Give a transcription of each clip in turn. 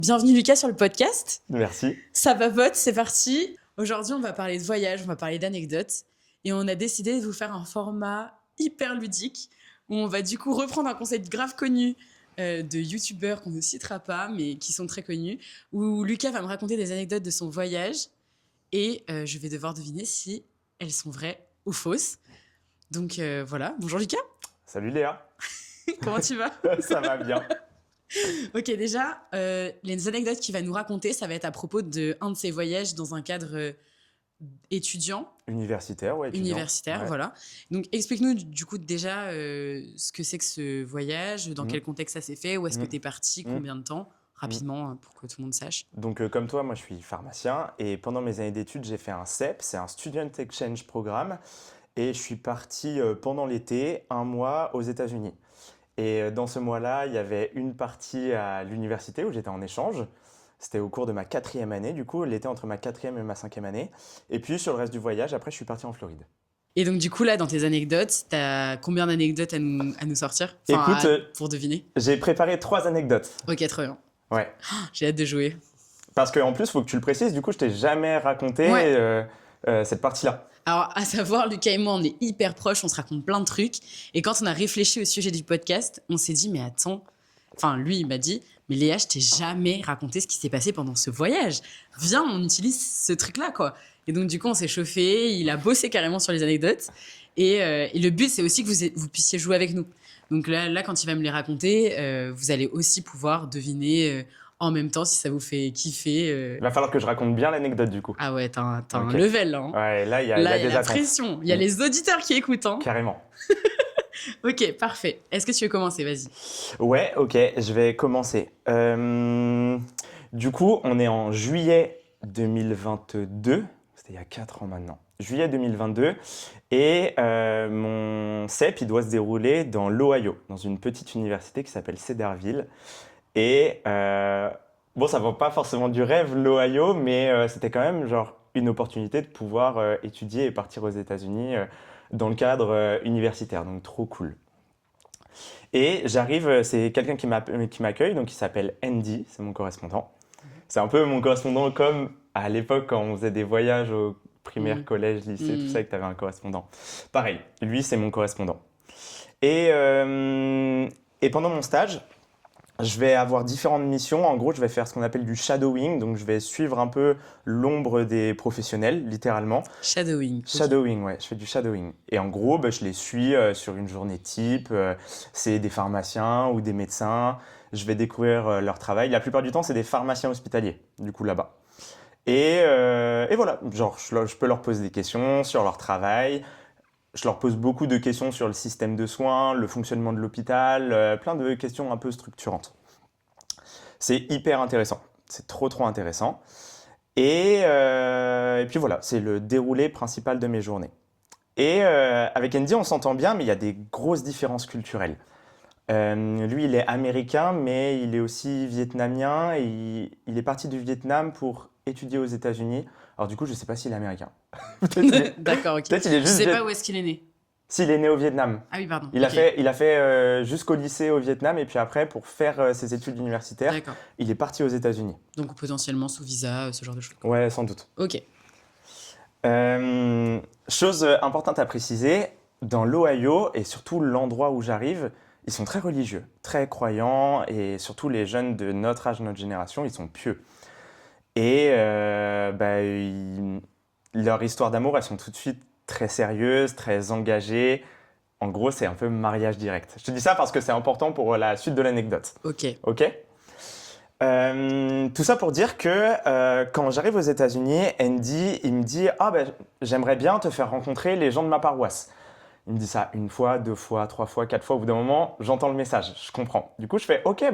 Bienvenue Lucas sur le podcast. Merci. Ça vapote, c'est parti. Aujourd'hui, on va parler de voyage, on va parler d'anecdotes. Et on a décidé de vous faire un format hyper ludique où on va du coup reprendre un concept grave connu de youtubeurs qu'on ne citera pas, mais qui sont très connus, où Lucas va me raconter des anecdotes de son voyage et je vais devoir deviner si elles sont vraies ou fausses. Donc voilà, bonjour Lucas. Salut Léa. Comment tu vas? Ça va bien. Ok, déjà, les anecdotes qu'il va nous raconter, ça va être à propos d'un de ses voyages dans un cadre étudiant, Universitaire, ouais. universitaire, Ouais. voilà. Donc, explique-nous du coup déjà ce que c'est que ce voyage, dans quel contexte ça s'est fait, où est-ce que tu es parti, combien de temps, rapidement, pour que tout le monde sache. Donc, comme toi, moi, je suis pharmacien et pendant mes années d'études, j'ai fait un CEP, c'est un Student Exchange Programme, et je suis parti pendant l'été, 1 mois aux États-Unis. Et dans ce mois-là, il y avait une partie à l'université où j'étais en échange. C'était au cours de ma 4e année, du coup, l'été entre ma 4e et ma 5e année. Et puis, sur le reste du voyage, après, je suis parti en Floride. Et donc, du coup, là, dans tes anecdotes, tu as combien d'anecdotes à nous sortir Écoute, pour deviner. J'ai préparé 3 anecdotes. Ok, très bien. Ouais. J'ai hâte de jouer. Parce qu'en plus, il faut que tu le précises, du coup, je t'ai jamais raconté Ouais. cette partie-là. Alors, à savoir, Lucas et moi, on est hyper proches, on se raconte plein de trucs. Et quand on a réfléchi au sujet du podcast, on s'est dit, mais attends, enfin, lui, il m'a dit, mais Léa, je t'ai jamais raconté ce qui s'est passé pendant ce voyage. Viens, on utilise ce truc-là, quoi. Et donc, du coup, on s'est chauffé, il a bossé carrément sur les anecdotes. Et le but, c'est aussi que vous puissiez jouer avec nous. Donc là, quand il va me les raconter, vous allez aussi pouvoir deviner en même temps si ça vous fait kiffer. Il va falloir que je raconte bien l'anecdote, du coup. Ah ouais, t'as un Ok. level, là. Hein. Ouais, là, il y a Là, il y des a la attentes. pression. Il y a les auditeurs qui écoutent. Hein. Carrément. Ok, parfait. Est-ce que tu veux commencer? Vas-y. Ouais, ok, je vais commencer. Du coup, on est en juillet 2022. C'était il y a 4 ans maintenant. Juillet 2022. Et mon CEP, il doit se dérouler dans l'Ohio, dans une petite université qui s'appelle Cedarville. Et bon, ça ne va pas forcément du rêve, l'Ohio, mais c'était quand même genre une opportunité de pouvoir étudier et partir aux États-Unis dans le cadre universitaire. Donc, trop cool. Et j'arrive, c'est quelqu'un qui m'accueille, donc il s'appelle Andy, c'est mon correspondant. C'est un peu mon correspondant comme à l'époque quand on faisait des voyages au primaire, collège, lycée, tout ça, et que tu avais un correspondant. Pareil, lui, c'est mon correspondant. Et pendant mon stage, je vais avoir différentes missions. En gros, je vais faire ce qu'on appelle du shadowing. Donc, je vais suivre un peu l'ombre des professionnels, littéralement. Shadowing. Shadowing, ouais, je fais du shadowing. Et en gros, je les suis sur une journée type. C'est des pharmaciens ou des médecins. Je vais découvrir leur travail. La plupart du temps, c'est des pharmaciens hospitaliers, du coup, là-bas. Et voilà, genre, je peux leur poser des questions sur leur travail. Je leur pose beaucoup de questions sur le système de soins, le fonctionnement de l'hôpital, plein de questions un peu structurantes. C'est hyper intéressant. C'est trop, trop intéressant. Et puis voilà, c'est le déroulé principal de mes journées. Et avec Andy, on s'entend bien, mais il y a des grosses différences culturelles. Lui, il est américain, mais il est aussi vietnamien. Et il est parti du Vietnam pour étudier aux États-Unis. Alors du coup, je ne sais pas s'il est américain. D'accord, ok. Peut-être il est Je juste sais pas où est-ce qu'il est né. S'il est né au Vietnam. Ah oui, pardon. Il ok. a fait jusqu'au lycée au Vietnam et puis après, pour faire ses études universitaires, D'accord. il est parti aux États-Unis. Donc potentiellement sous visa, ce genre de choses. Ouais, sans doute. Ok. Chose importante à préciser, dans l'Ohio et surtout l'endroit où j'arrive, ils sont très religieux, très croyants et surtout les jeunes de notre âge, notre génération, ils sont pieux. Et leur histoire d'amour, elles sont tout de suite très sérieuses, très engagées. En gros, c'est un peu mariage direct. Je te dis ça parce que c'est important pour la suite de l'anecdote. Ok. Ok. Tout ça pour dire que quand j'arrive aux États-Unis, Andy, il me dit j'aimerais bien te faire rencontrer les gens de ma paroisse. Il me dit ça 1 fois, 2 fois, 3 fois, 4 fois. Au bout d'un moment, j'entends le message, je comprends. Du coup, je fais ok,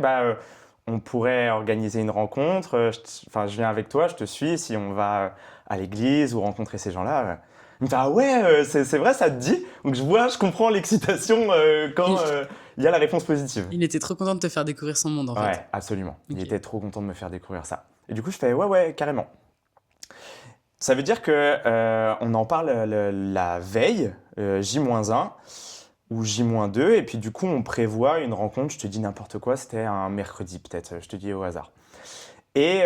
on pourrait organiser une rencontre. Je viens avec toi, je te suis. Si on va à l'église ou rencontrer ces gens-là. Il me fait ah ouais, c'est vrai, ça te dit. Donc je comprends l'excitation quand il y a la réponse positive. Il était trop content de te faire découvrir son monde en Ouais, fait. absolument. Il Ok. était trop content de me faire découvrir ça. Et du coup, je fais ouais, carrément. Ça veut dire que on en parle la veille, J-1 ou J-2, et puis du coup, on prévoit une rencontre. Je te dis n'importe quoi, c'était un mercredi peut-être, je te dis au hasard. Et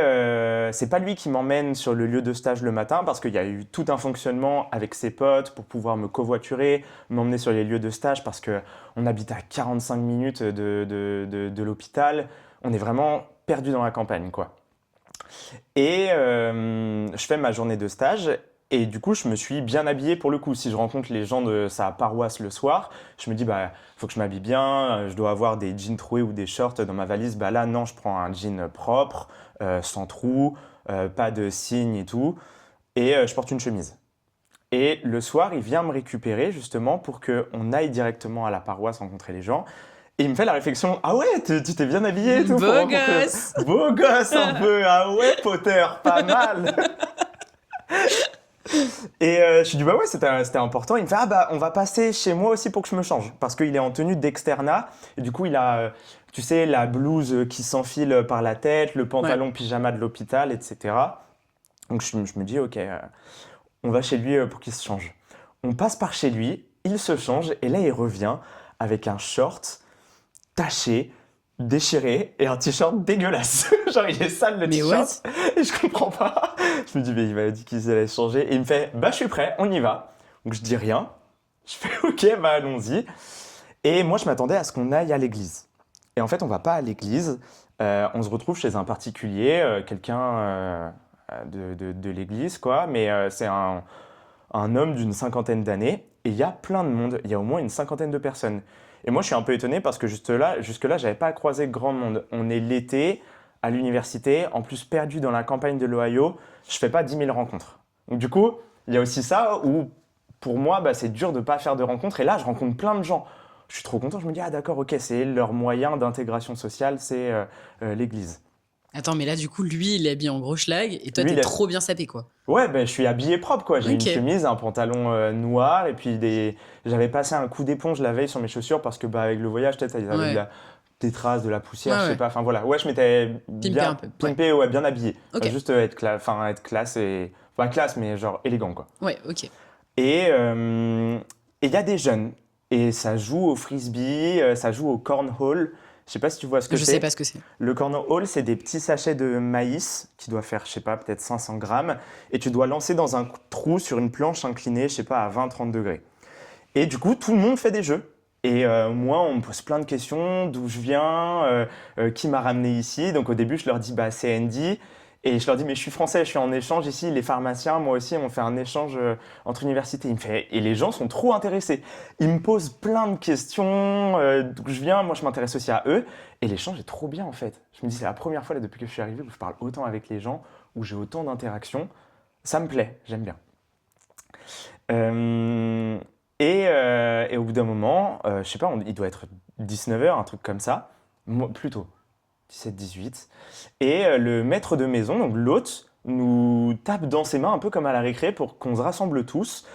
c'est pas lui qui m'emmène sur le lieu de stage le matin parce qu'il y a eu tout un fonctionnement avec ses potes pour pouvoir me covoiturer, m'emmener sur les lieux de stage parce qu'on habite à 45 minutes de l'hôpital. On est vraiment perdu dans la campagne, quoi. Et je fais ma journée de stage et du coup, je me suis bien habillé pour le coup. Si je rencontre les gens de sa paroisse le soir, je me dis, bah, faut que je m'habille bien, je dois avoir des jeans troués ou des shorts dans ma valise. Bah là, non, je prends un jean propre, sans trous, pas de signes et tout. Et je porte une chemise. Et le soir, il vient me récupérer justement pour qu'on aille directement à la paroisse rencontrer les gens. Et il me fait la réflexion, ah ouais, tu t'es bien habillé et tout pour Beau rencontrer. gosse. Beau gosse un peu, ah ouais, Potter, pas mal. Et je lui dis, bah ouais, c'était important. Il me fait, ah bah, on va passer chez moi aussi pour que je me change. Parce qu'il est en tenue d'externat. Et du coup, il a, tu sais, la blouse qui s'enfile par la tête, le pantalon pyjama de l'hôpital, etc. Donc je me dis, ok, on va chez lui pour qu'il se change. On passe par chez lui, il se change, et là, il revient avec un short taché, déchiré, et un t-shirt dégueulasse. Genre, il est sale le Mais what? t-shirt, et je comprends pas. Je me dis, mais il m'a dit qu'il allait se changer. Et il me fait, bah, je suis prêt, on y va. Donc, je dis rien. Je fais, ok, bah, allons-y. Et moi, je m'attendais à ce qu'on aille à l'église. Et en fait, on va pas à l'église. On se retrouve chez un particulier, quelqu'un de l'église, quoi. Mais c'est un homme d'une cinquantaine d'années. Et il y a plein de monde. Il y a au moins une cinquantaine de personnes. Et moi, je suis un peu étonné parce que jusque-là, je n'avais pas croisé grand monde. On est l'été, à l'université, en plus perdu dans la campagne de l'Ohio. Je fais pas 10 000 rencontres. Donc du coup, il y a aussi ça où, pour moi, bah, c'est dur de ne pas faire de rencontres. Et là, je rencontre plein de gens. Je suis trop content. Je me dis, ah d'accord, ok, c'est leur moyen d'intégration sociale, c'est l'église. Attends, mais là, du coup, lui, il est habillé en gros schlag et toi, Lui, t'es il est- trop bien sapé, quoi. Ouais, ben, je suis habillé propre, quoi. J'ai une Ok. chemise, un pantalon noir et puis j'avais passé un coup d'éponge la veille sur mes chaussures parce que bah, avec le voyage, peut-être, ils avaient Ouais. des traces, de la poussière, Ouais, je sais ouais. pas. Enfin voilà, ouais, je m'étais Pimpé un bien peu. Ouais. pimpé, ouais, bien habillé. Ok. Juste être classe et... Enfin, classe, mais genre élégant, quoi. Ouais, ok. Et il y a des jeunes. Et ça joue au frisbee, ça joue au cornhole. Je sais pas si tu vois ce que Je c'est. sais pas ce que c'est. Le cornhole, c'est des petits sachets de maïs qui doivent faire, je sais pas, peut-être 500 grammes. Et tu dois lancer dans un trou sur une planche inclinée, je sais pas, à 20-30 degrés. Et du coup, tout le monde fait des jeux. Et moi, on me pose plein de questions, d'où je viens, qui m'a ramené ici. Donc au début, je leur dis, bah, c'est Andy. Et je leur dis, mais je suis français, je suis en échange ici. Les pharmaciens, moi aussi, on fait un échange entre universités. Et les gens sont trop intéressés. Ils me posent plein de questions, d'où je viens. Moi, je m'intéresse aussi à eux. Et l'échange est trop bien, en fait. Je me dis, c'est la première fois là, depuis que je suis arrivé où je parle autant avec les gens, où j'ai autant d'interactions. Ça me plaît, j'aime bien. Euh, et au bout d'un moment, je sais pas, il doit être 19h, un truc comme ça, plutôt 17-18. Et le maître de maison, donc l'hôte, nous tape dans ses mains un peu comme à la récré pour qu'on se rassemble tous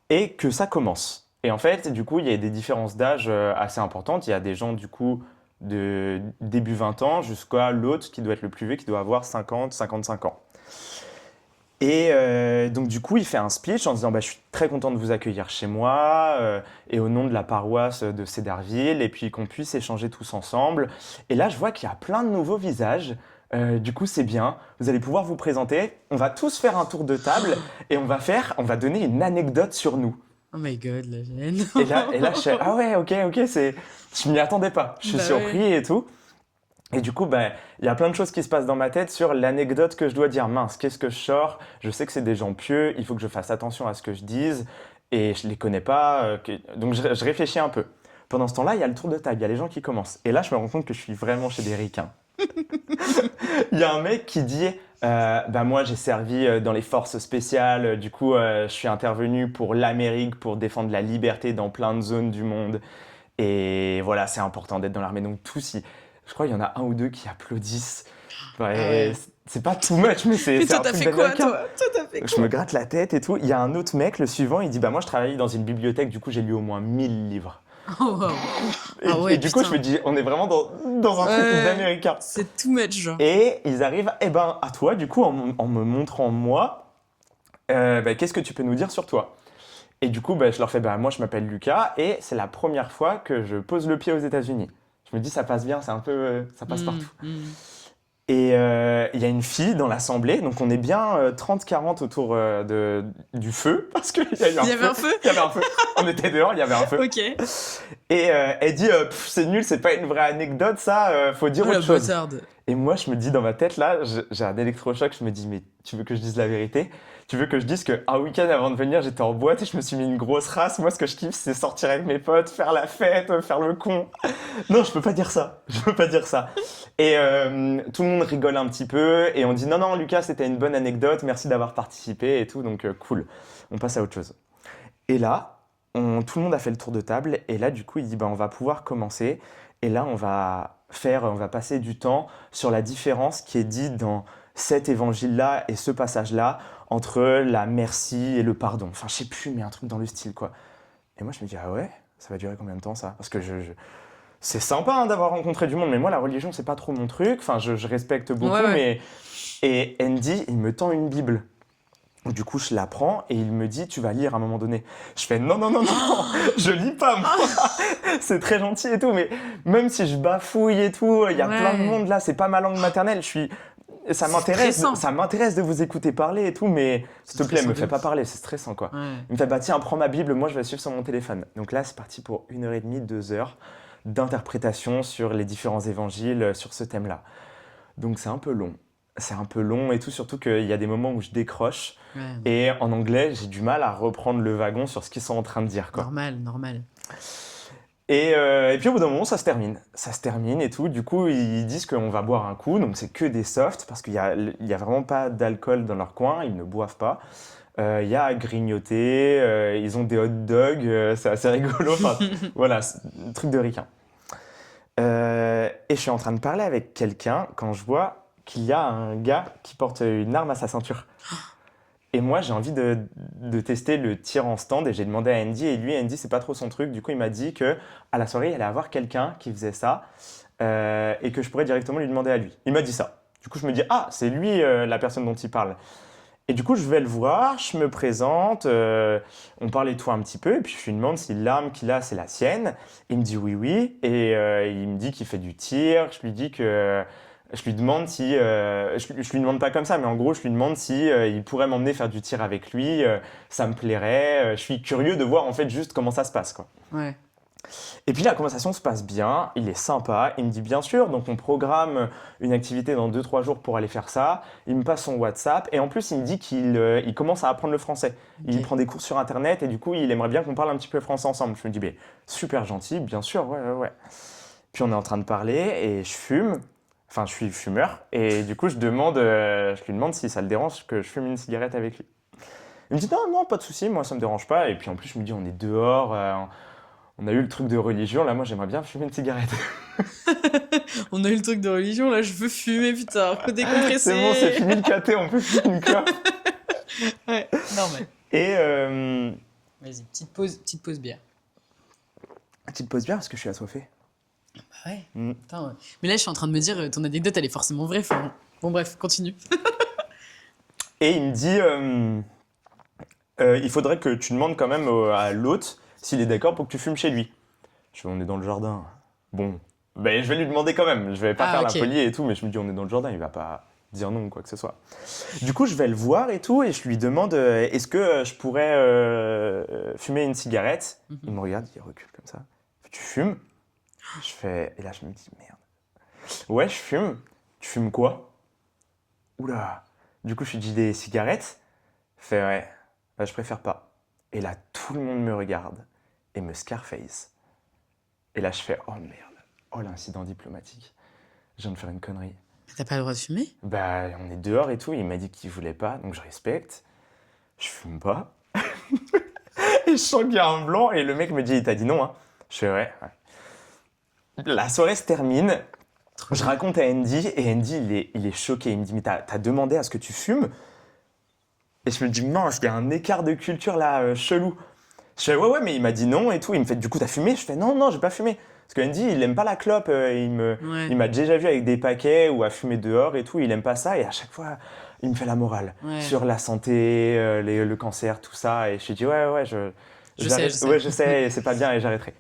et que ça commence. Et en fait, du coup, il y a des différences d'âge assez importantes. Il y a des gens, du coup, de début 20 ans jusqu'à l'hôte qui doit être le plus vieux, qui doit avoir 50-55 ans. Et donc du coup, il fait un speech en disant bah, « Je suis très content de vous accueillir chez moi et au nom de la paroisse de Cedarville et puis qu'on puisse échanger tous ensemble. » Et là, je vois qu'il y a plein de nouveaux visages. Du coup, c'est bien. Vous allez pouvoir vous présenter. On va tous faire un tour de table et on va donner une anecdote sur nous. Oh my god, la gêne. Et là je fais « Ah ouais, ok, je m'y attendais pas. Je suis Bah surpris ouais. et tout. » Et du coup, ben, il y a plein de choses qui se passent dans ma tête sur l'anecdote que je dois dire. Mince, qu'est-ce que je sors? Je sais que c'est des gens pieux, il faut que je fasse attention à ce que je dise, et je les connais pas, donc je réfléchis un peu. Pendant ce temps-là, il y a le tour de table, il y a les gens qui commencent. Et là, je me rends compte que je suis vraiment chez des ricains. Il y a un mec qui dit bah moi j'ai servi dans les forces spéciales, du coup je suis intervenu pour l'Amérique pour défendre la liberté dans plein de zones du monde et voilà c'est important d'être dans l'armée. Donc tous je crois qu'il y en a un ou deux qui applaudissent. Ouais, ouais. c'est pas too much mais c'est Mais toi, un t'as truc fait quoi, d'américain. toi? Toi, t'as fait Je quoi? me gratte la tête et tout. Il y a un autre mec, le suivant, il dit bah moi je travaillais dans une bibliothèque, du coup j'ai lu au moins 1000 livres. Oh, wow. Et, Ah ouais, et du coup, putain. je me dis, on est vraiment dans un truc Ouais, d'américain. c'est too much, genre. Et ils arrivent, eh ben, à toi, du coup, en me montrant moi, bah, qu'est-ce que tu peux nous dire sur toi? Et du coup, bah, je leur fais, bah, moi, je m'appelle Lucas, et c'est la première fois que je pose le pied aux États-Unis. Je me dis, ça passe bien, c'est un peu, ça passe partout. Mm. Et il y a une fille dans l'assemblée, donc on est bien 30-40 autour du feu, parce qu'il y a eu un feu. Il y avait un feu. Il y avait un feu. On était dehors, il y avait un feu. Ok. Et elle dit c'est nul, c'est pas une vraie anecdote, ça, faut dire Oh la autre chose. bâtarde. Et moi, je me dis dans ma tête, là, j'ai un électrochoc, je me dis, mais tu veux que je dise la vérité? Tu veux que je dise qu'un week-end avant de venir, j'étais en boîte et je me suis mis une grosse race? Moi, ce que je kiffe, c'est sortir avec mes potes, faire la fête, faire le con. Non, je peux pas dire ça. Je peux pas dire ça. Et tout le monde rigole un petit peu et on dit, non, non, Lucas, c'était une bonne anecdote, merci d'avoir participé et tout, donc cool. On passe à autre chose. Et là, tout le monde a fait le tour de table et là, du coup, il dit, bah, on va pouvoir commencer. Et là, on va passer du temps sur la différence qui est dite dans cet évangile-là et ce passage-là entre la merci et le pardon. Enfin, je sais plus, mais un truc dans le style, quoi. Et moi, je me dis, ah ouais, ça va durer combien de temps, ça? Parce que c'est sympa hein, d'avoir rencontré du monde, mais moi, la religion, c'est pas trop mon truc. Enfin, je respecte beaucoup, Ouais. mais... Et Andy, il me tend une Bible. Du coup, je la prends et il me dit, tu vas lire à un moment donné. Je fais, non, non, non, non, je lis pas, moi. C'est très gentil et tout, mais même si je bafouille et tout, il y a plein de monde là, c'est pas ma langue maternelle. Ça m'intéresse de vous écouter parler et tout, mais s'il te plaît, me fais pas parler, c'est stressant, quoi. Ouais. Il me fait, bah tiens, prends ma Bible, moi je vais suivre sur mon téléphone. Donc là, c'est parti pour 1h30, 2 heures d'interprétation sur les différents évangiles, sur ce thème-là. Donc c'est un peu long. C'est un peu long et tout, surtout qu'il y a des moments où je décroche. Ouais. Et en anglais, j'ai du mal à reprendre le wagon sur ce qu'ils sont en train de dire, quoi. Normal. Et puis au bout d'un moment, ça se termine. Ça se termine et tout. Du coup, ils disent qu'on va boire un coup. Donc c'est que des softs parce qu'il y a vraiment pas d'alcool dans leur coin. Ils ne boivent pas. Il y a à grignoter. Ils ont des hot dogs. C'est assez rigolo. Enfin, voilà, un truc de ricain. Et je suis en train de parler avec quelqu'un quand je vois qu'il y a un gars qui porte une arme à sa ceinture. Et moi, j'ai envie de tester le tir en stand et j'ai demandé à Andy et lui, Andy, c'est pas trop son truc. Du coup, il m'a dit que à la soirée, il allait avoir quelqu'un qui faisait ça et que je pourrais directement lui demander à lui. Il m'a dit ça. Du coup, je me dis, ah, c'est lui la personne dont il parle. Et du coup, je vais le voir, je me présente, on parle et tout un petit peu, et puis je lui demande si l'arme qu'il a, c'est la sienne. Il me dit oui, oui, et il me dit qu'il fait du tir. Je lui dis que je lui demande si, je lui demande pas comme ça, mais en gros, je lui demande si il pourrait m'emmener faire du tir avec lui. Ça me plairait. Je suis curieux de voir en fait juste comment ça se passe, quoi. Ouais. Et puis la conversation se passe bien, il est sympa, il me dit bien sûr, donc on programme une activité dans 2-3 jours pour aller faire ça, il me passe son WhatsApp et en plus il me dit qu'il commence à apprendre le français. Il prend des cours sur internet et du coup il aimerait bien qu'on parle un petit peu français ensemble. Je me dis mais super gentil, bien sûr, ouais. Puis on est en train de parler et je fume, enfin je suis fumeur et du coup je lui demande si ça le dérange que je fume une cigarette avec lui. Il me dit non, pas de souci, moi ça me dérange pas et puis en plus je me dis on est dehors, on a eu le truc de religion, là moi j'aimerais bien fumer une cigarette. On a eu le truc de religion, là je veux fumer, putain, faut décompresser. C'est bon, c'est fini le caté, on peut fumer une clope. Ouais, normal. Et Vas-y, petite pause bière. petite pause bière parce que je suis assoiffé. Bah ouais, Mm. putain, ouais. Mais là je suis en train de me dire, ton anecdote elle est forcément vraie. Enfin, bon bref, continue. Et il me dit, il faudrait que tu demandes quand même à l'hôte s'il est d'accord pour que tu fumes chez lui. Je fais, on est dans le jardin. Bon, ben je vais lui demander quand même. Je vais pas faire ok. la folie et tout, mais je me dis, on est dans le jardin, il va pas dire non ou quoi que ce soit. Du coup, je vais le voir et tout, et je lui demande, est-ce que je pourrais fumer une cigarette? Il me regarde, il recule comme ça. Tu fumes? Je fais, et là je me dis, merde. Ouais, je fume. Tu fumes quoi? Oula. Du coup, je lui dis des cigarettes. Il fait, ouais, bah, je préfère pas. Et là, tout le monde me regarde et me Scarface. Et là, je fais, oh merde. Oh, l'incident diplomatique. Je viens de faire une connerie. T'as pas le droit de fumer? Bah, on est dehors et tout. Il m'a dit qu'il voulait pas, donc je respecte. Je fume pas. Et je sens qu'il y a un blanc et le mec me dit, il t'a dit non, hein. Je fais, ouais. La soirée se termine. Je raconte à Andy et Andy, il est choqué. Il me dit, mais t'as demandé à ce que tu fumes? Et je me dis, mince, il y a un écart de culture là, chelou. Je fais, ouais, mais il m'a dit non et tout. Il me fait, du coup, t'as fumé? Je fais, non, j'ai pas fumé. Parce que Andy, il aime pas la clope. Ouais. Il m'a déjà vu avec des paquets ou à fumer dehors et tout. Il aime pas ça. Et à chaque fois, il me fait la morale Ouais. sur la santé, le cancer, tout ça. Et je lui dis, ouais, Je sais. Ouais, je sais, et c'est pas bien et j'arrêterai.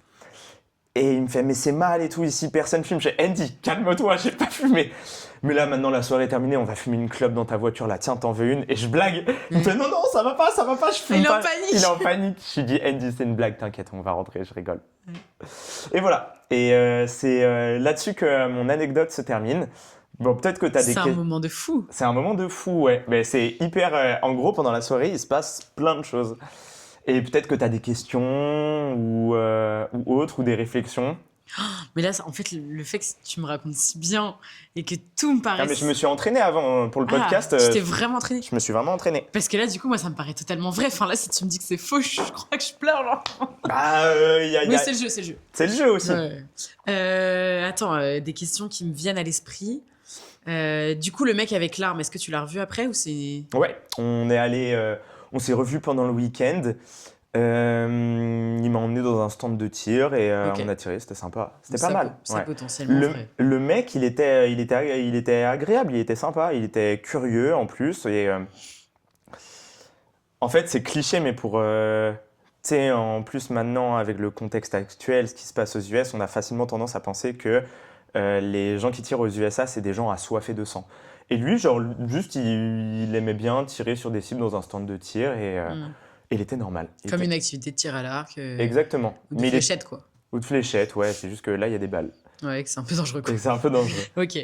Et il me fait, mais c'est mal et tout, ici, personne fume. Je fais, Andy, calme-toi, j'ai pas fumé. Mais là, maintenant, la soirée est terminée, on va fumer une clope dans ta voiture, là, tiens, t'en veux une? Et je blague. Il me fait, non, non, ça va pas, je fume Il est pas. en panique. Il est en panique. Je lui dis, Andy, c'est une blague, t'inquiète, on va rentrer, je rigole. Et voilà. Et c'est là-dessus que mon anecdote se termine. Bon, peut-être que t'as des C'est un questions. moment de fou. C'est un moment de fou, ouais. Mais c'est hyper. En gros, pendant la soirée, il se passe plein de choses. Et peut-être que tu as des questions ou autres, ou des réflexions. Mais là, en fait, le fait que tu me racontes si bien et que tout me Ah, mais paraisse... je me suis entraîné avant pour le podcast. tu t'es vraiment entraîné. Je me suis vraiment entraîné. Parce que là, du coup, moi, ça me paraît totalement vrai. Enfin, là, si tu me dis que c'est faux, je crois que je pleure, genre. Bah, Oui, c'est le jeu, c'est le jeu. C'est le jeu aussi. Ouais. Attends, des questions qui me viennent à l'esprit. Du coup, le mec avec l'arme, est-ce que tu l'as revu après ou c'est... Ouais, on s'est revus pendant le week-end. Il m'a emmené dans un stand de tir et Ok. on a tiré, c'était sympa. C'était Ça pas mal. C'est Ouais. potentiellement vrai. Le mec, il était agréable, il était sympa, il était curieux en plus. Et en fait, c'est cliché, mais tu sais, en plus maintenant, avec le contexte actuel, ce qui se passe aux US, on a facilement tendance à penser que les gens qui tirent aux USA, c'est des gens assoiffés de sang. Et lui, genre, juste, il aimait bien tirer sur des cibles dans un stand de tir et il était normal. Comme une activité de tir à l'arc Exactement. ou de fléchette, quoi. Ou de fléchette, ouais, c'est juste que là, il y a des balles. Ouais, que c'est un peu dangereux, quoi. Et c'est un peu dangereux. Ok.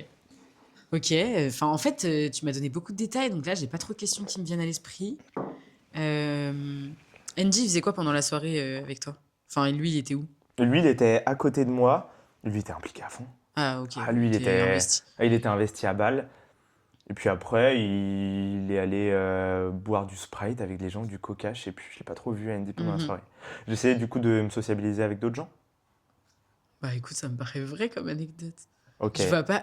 Ok. Enfin, en fait, tu m'as donné beaucoup de détails, donc là, j'ai pas trop de questions qui me viennent à l'esprit. Andy, il faisait quoi pendant la soirée avec toi? Enfin, lui, il était où? Lui, il était à côté de moi. Lui, il était impliqué à fond. Ah, ok. Ah, lui, T'es investi. il était investi à balle. Et puis après, il est allé boire du Sprite avec les gens, du Coca. Je sais plus, je l'ai pas trop vu Andy pendant la soirée. J'essayais du coup de me sociabiliser avec d'autres gens. Bah écoute, ça me paraît vrai comme anecdote. Ok.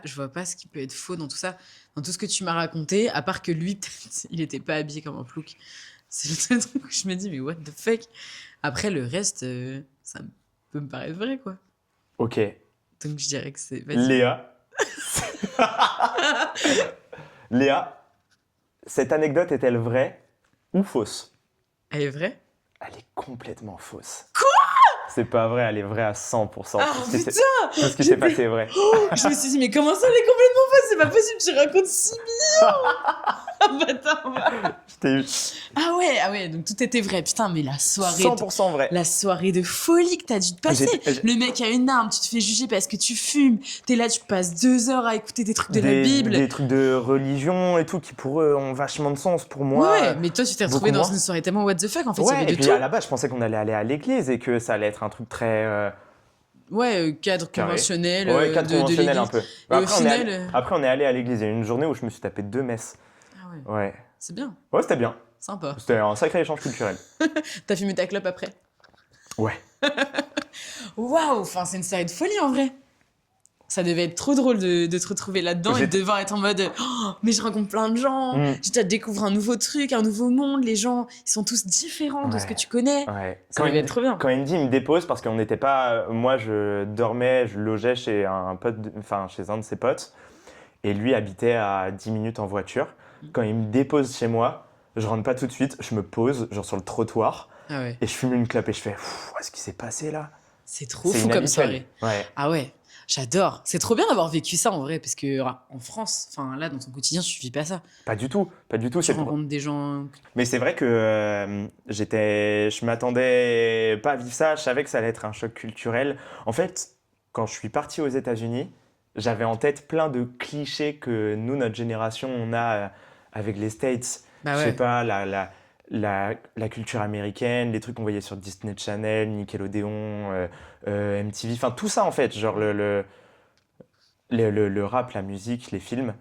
Je vois pas ce qui peut être faux dans tout ça, dans tout ce que tu m'as raconté, à part que lui, peut-être, il était pas habillé comme un plouc. C'est le seul truc où je me dis, mais what the fuck? Après, le reste, ça peut me paraître vrai, quoi. Ok. Donc je dirais que c'est... Vas-y. Léa. Léa, cette anecdote est-elle vraie ou fausse? Elle est vraie? Elle est complètement fausse. Quoi? C'est pas vrai, elle est vraie à 100%. Ah putain! Tout ce qui s'est passé est vrai. Je me suis dit, mais comment ça, elle est complètement fausse? C'est pas possible, tu racontes si bien! Bâtard. Je t'ai eu Ah ouais, donc tout était vrai. Putain, mais la soirée... 100% vrai. La soirée de folie que t'as dû te passer. Le mec a une arme, tu te fais juger parce que tu fumes. T'es là, tu passes 2 heures à écouter des trucs de la Bible. Des trucs de religion et tout qui pour eux ont vachement de sens. Pour moi, Ouais, mais toi, tu t'es retrouvé beaucoup dans moins. une soirée tellement what the fuck. En fait, il y Ouais, avait et de puis tout. à la base, je pensais qu'on allait aller à l'église et que ça allait être un truc très Ouais, cadre carré. conventionnel Ouais, cadre de conventionnel un l'église. peu. Et au Après, on est allé à l'église. Il y a une journée où je me suis tapé 2 messes. Ah ouais, Ouais. c'est bien, Ouais, c'était bien. sympa. C'était un sacré échange culturel. T'as fumé ta clope après? Ouais. Waouh, enfin, c'est une soirée de folie en vrai. Ça devait être trop drôle de te retrouver là-dedans et de J'étais- devoir être en mode oh, mais je rencontre plein de gens, je découvre un nouveau truc, un nouveau monde, les gens ils sont tous différents de ce que tu connais. Ouais. Ça devait être trop bien. Quand Andy me dépose, parce qu'on n'était pas. Moi, je dormais, je logeais chez un pote, enfin, chez un de ses potes, et lui habitait à 10 minutes en voiture. Quand il me dépose chez moi, je rentre pas tout de suite, je me pose, genre sur le trottoir, Ah ouais, et je fume une clope et je fais qu'est-ce qui s'est passé là? c'est trop C'est fou comme inhabituel. soirée. Ouais. Ah ouais, j'adore. C'est trop bien d'avoir vécu ça en vrai parce que en France, enfin là dans ton quotidien, tu vis pas ça. Pas du tout, pas du tout. Tu rencontres des gens. Mais c'est vrai que je m'attendais pas à vivre ça. Je savais que ça allait être un choc culturel. En fait, quand je suis parti aux États-Unis, j'avais en tête plein de clichés que nous, notre génération, on a avec les States. Bah Je ouais. sais pas, la culture américaine, les trucs qu'on voyait sur Disney Channel, Nickelodeon, MTV, enfin tout ça en fait, genre le rap, la musique, les films.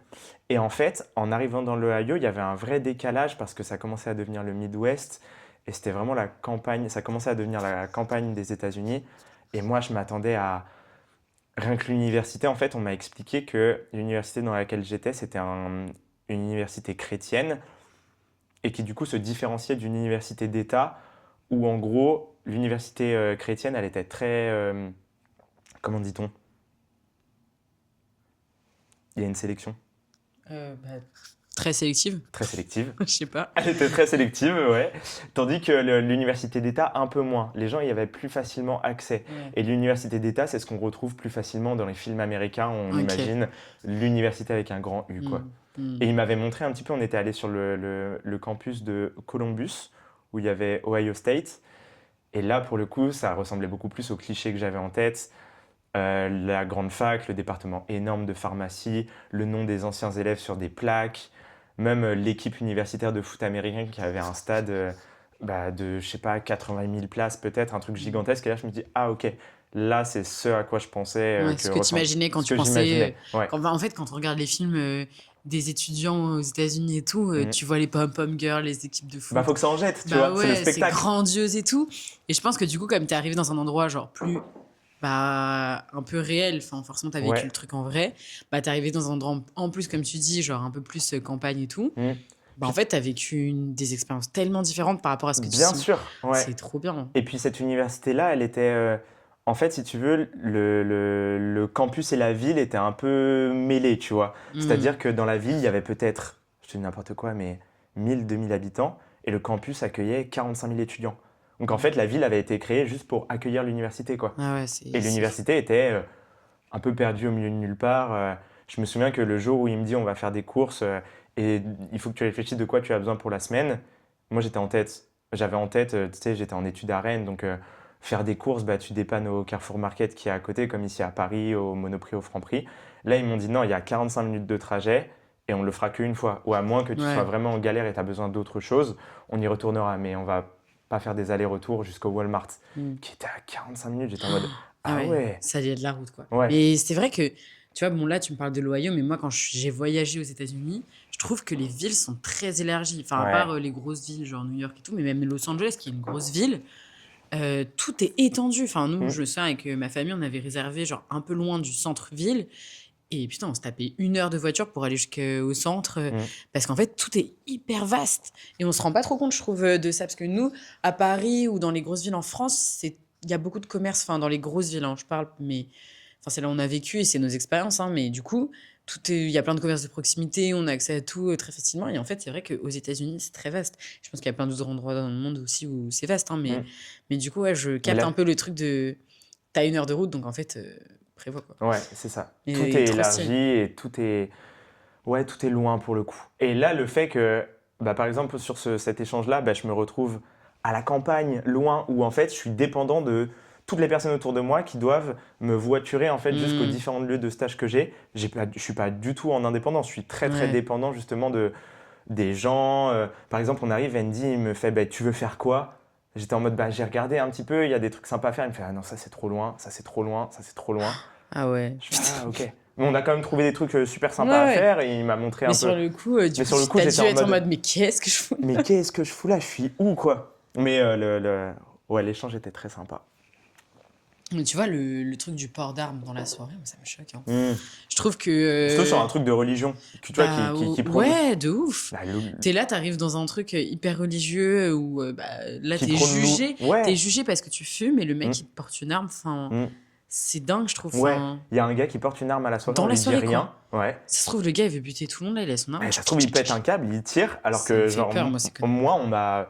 Et en fait, en arrivant dans l'Ohio, il y avait un vrai décalage parce que ça commençait à devenir le Midwest et c'était vraiment la campagne, ça commençait à devenir la campagne des États-Unis. Et moi, je m'attendais à rien que l'université. En fait, on m'a expliqué que l'université dans laquelle j'étais, c'était une université chrétienne et qui du coup se différenciait d'une université d'État où en gros, l'université chrétienne, elle était très, comment dit-on? Il y a une sélection. Bah, Très sélective. très sélective. Je sais pas. Elle était très sélective, ouais. Tandis que l'université d'État, un peu moins. Les gens y avaient plus facilement accès. Ouais. Et l'université d'État, c'est ce qu'on retrouve plus facilement dans les films américains. On Ok. imagine l'université avec un grand U, quoi. Et il m'avait montré un petit peu, on était allé sur le campus de Columbus, où il y avait Ohio State. Et là, pour le coup, ça ressemblait beaucoup plus au cliché que j'avais en tête. La grande fac, le département énorme de pharmacie, le nom des anciens élèves sur des plaques, même l'équipe universitaire de foot américain qui avait un stade de, je sais pas, 80 000 places peut-être, un truc gigantesque. Et là, je me dis, ah ok, là, c'est ce à quoi je pensais. Ouais, ce que tu imaginais quand ce tu que pensais. j'imaginais. Ouais. En fait, quand on regarde les films des étudiants aux États-Unis et tout, Mhm. tu vois les pom-pom girls, les équipes de foot. Bah, faut que ça en jette, tu Bah vois, c'est le ouais, c'est spectacle. grandiose et tout. Et je pense que du coup, comme t'es arrivé dans un endroit genre plus un peu réel, enfin forcément t'as vécu Ouais. le truc en vrai, bah t'es arrivé dans un endroit en plus, comme tu dis, genre un peu plus campagne et tout. Mhm. Bah en fait, t'as vécu des expériences tellement différentes par rapport à ce que tu Bien sais. sûr, ouais. C'est trop bien. Et puis cette université-là, elle était... en fait, si tu veux, le campus et la ville étaient un peu mêlés, tu vois. C'est-à-dire que dans la ville, il y avait peut-être, je te dis n'importe quoi, mais 1000, 2000 habitants, et le campus accueillait 45 000 étudiants. Donc en fait, la ville avait été créée juste pour accueillir l'université, quoi. Ah ouais, Et l'université était un peu perdue au milieu de nulle part. Je me souviens que le jour où il me dit on va faire des courses et il faut que tu réfléchisses de quoi tu as besoin pour la semaine, moi j'avais en tête, tu sais, j'étais en études à Rennes, donc faire des courses, bah, tu dépannes au Carrefour Market qui est à côté, comme ici à Paris, au Monoprix, au Franprix. Là, ils m'ont dit non, il y a 45 minutes de trajet et on ne le fera qu'une fois. Ou à moins que tu Ouais. sois vraiment en galère et tu as besoin d'autre chose, on y retournera, mais on va pas faire des allers-retours jusqu'au Walmart, qui était à 45 minutes. J'étais en mode ah ouais. Ça allait de la route, quoi. Ouais. Mais c'est vrai que, tu vois, bon, là, tu me parles de l'Ohio, mais moi, quand j'ai voyagé aux États-Unis, je trouve que les villes sont très élargies. Enfin, à Ouais. part les grosses villes, genre New York et tout, mais même Los Angeles, qui est une grosse ville, tout est étendu. Enfin, nous, je me souviens, avec ma famille, on avait réservé, genre, un peu loin du centre-ville. Et putain, on se tapait 1 heure de voiture pour aller jusqu'au centre, parce qu'en fait, tout est hyper vaste. Et on se rend pas trop compte, je trouve, de ça. Parce que nous, à Paris ou dans les grosses villes en France, il y a beaucoup de commerces, enfin, dans les grosses villes, hein, je parle, mais enfin, c'est là où on a vécu et c'est nos expériences. Hein, mais du coup, il y a plein de commerces de proximité, on a accès à tout très facilement. Et en fait, c'est vrai qu'aux États-Unis, c'est très vaste. Je pense qu'il y a plein d'autres endroits dans le monde aussi où c'est vaste. Hein, mais du coup, ouais, je capte là- un peu le truc de. T'as 1 heure de route, donc en fait, prévois quoi. Ouais, c'est ça. Et Tout est trop élargi stylé. et tout est loin pour le coup. Et là, le fait que, bah, par exemple, sur cet échange-là, bah, je me retrouve à la campagne, loin, où en fait, je suis dépendant de toutes les personnes autour de moi qui doivent me voiturer en fait jusqu'aux différents lieux de stage que j'ai. Je suis pas du tout en indépendance. Je suis très Ouais. dépendant justement des gens. Par exemple, on arrive, Andy, il me fait, bah, tu veux faire quoi? J'étais en mode, bah, j'ai regardé un petit peu, il y a des trucs sympas à faire. Il me fait, ah non, ça c'est trop loin, ça c'est trop loin, ça c'est trop loin. Ah ouais. Je fais, ah ok. Mais on a quand même trouvé des trucs super sympas à Ouais. faire et il m'a montré Mais un sur peu. le coup, du Mais coup, sur le coup, t'as j'étais dû en être en mode, mode, mais qu'est-ce que je fous? mais qu'est-ce que je fous là? Je suis où quoi? Mais ouais, l'échange était très sympa. Mais tu vois, le truc du port d'armes dans la soirée, moi, ça me choque. Hein. Mmh. Je trouve que. Surtout sur un truc de religion, tu vois, qui prône. Ouais, de ouf. Bah, T'es là, t'arrives dans un truc hyper religieux où là, qui t'es prône jugé. Ouais. T'es jugé parce que tu fumes et le mec, Mmh. il te porte une arme. Enfin, Mmh. c'est dingue, je trouve. Ouais, Enfin, il y a un gars qui porte une arme à la soirée, Dans on la lui dit soirée, rien. Ouais. ça se trouve, le gars, il veut buter tout le monde, là, il a son arme. Et ça se trouve, il pète un câble, il tire, alors Ça que me fait genre peur, moi, ces conneries. moi,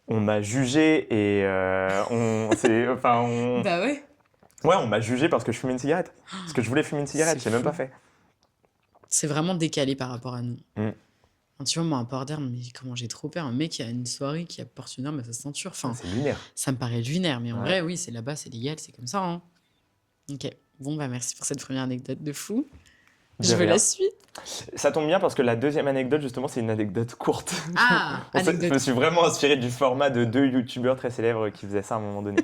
on m'a jugé et Bah ouais. ouais, on m'a jugé parce que je fumais une cigarette. Parce que je voulais fumer une cigarette, C'est je l'ai même fou. pas fait. C'est vraiment décalé par rapport à nous. Mm. Tu vois, moi, un port d'armes, mais comment j'ai trop peur. Un mec qui a une soirée qui apporte une arme à sa ceinture. Enfin, C'est lunaire. ça me paraît lunaire, mais en Ouais. vrai, oui, c'est là-bas, c'est légal, c'est comme ça. Hein. Ok. Bon, bah merci pour cette première anecdote de fou. De Je veux rien. la suite. Ça tombe bien parce que la deuxième anecdote, justement, c'est une anecdote courte. Ah, Je me anecdote. suis vraiment inspiré du format de 2 youtubeurs très célèbres qui faisaient ça à un moment donné.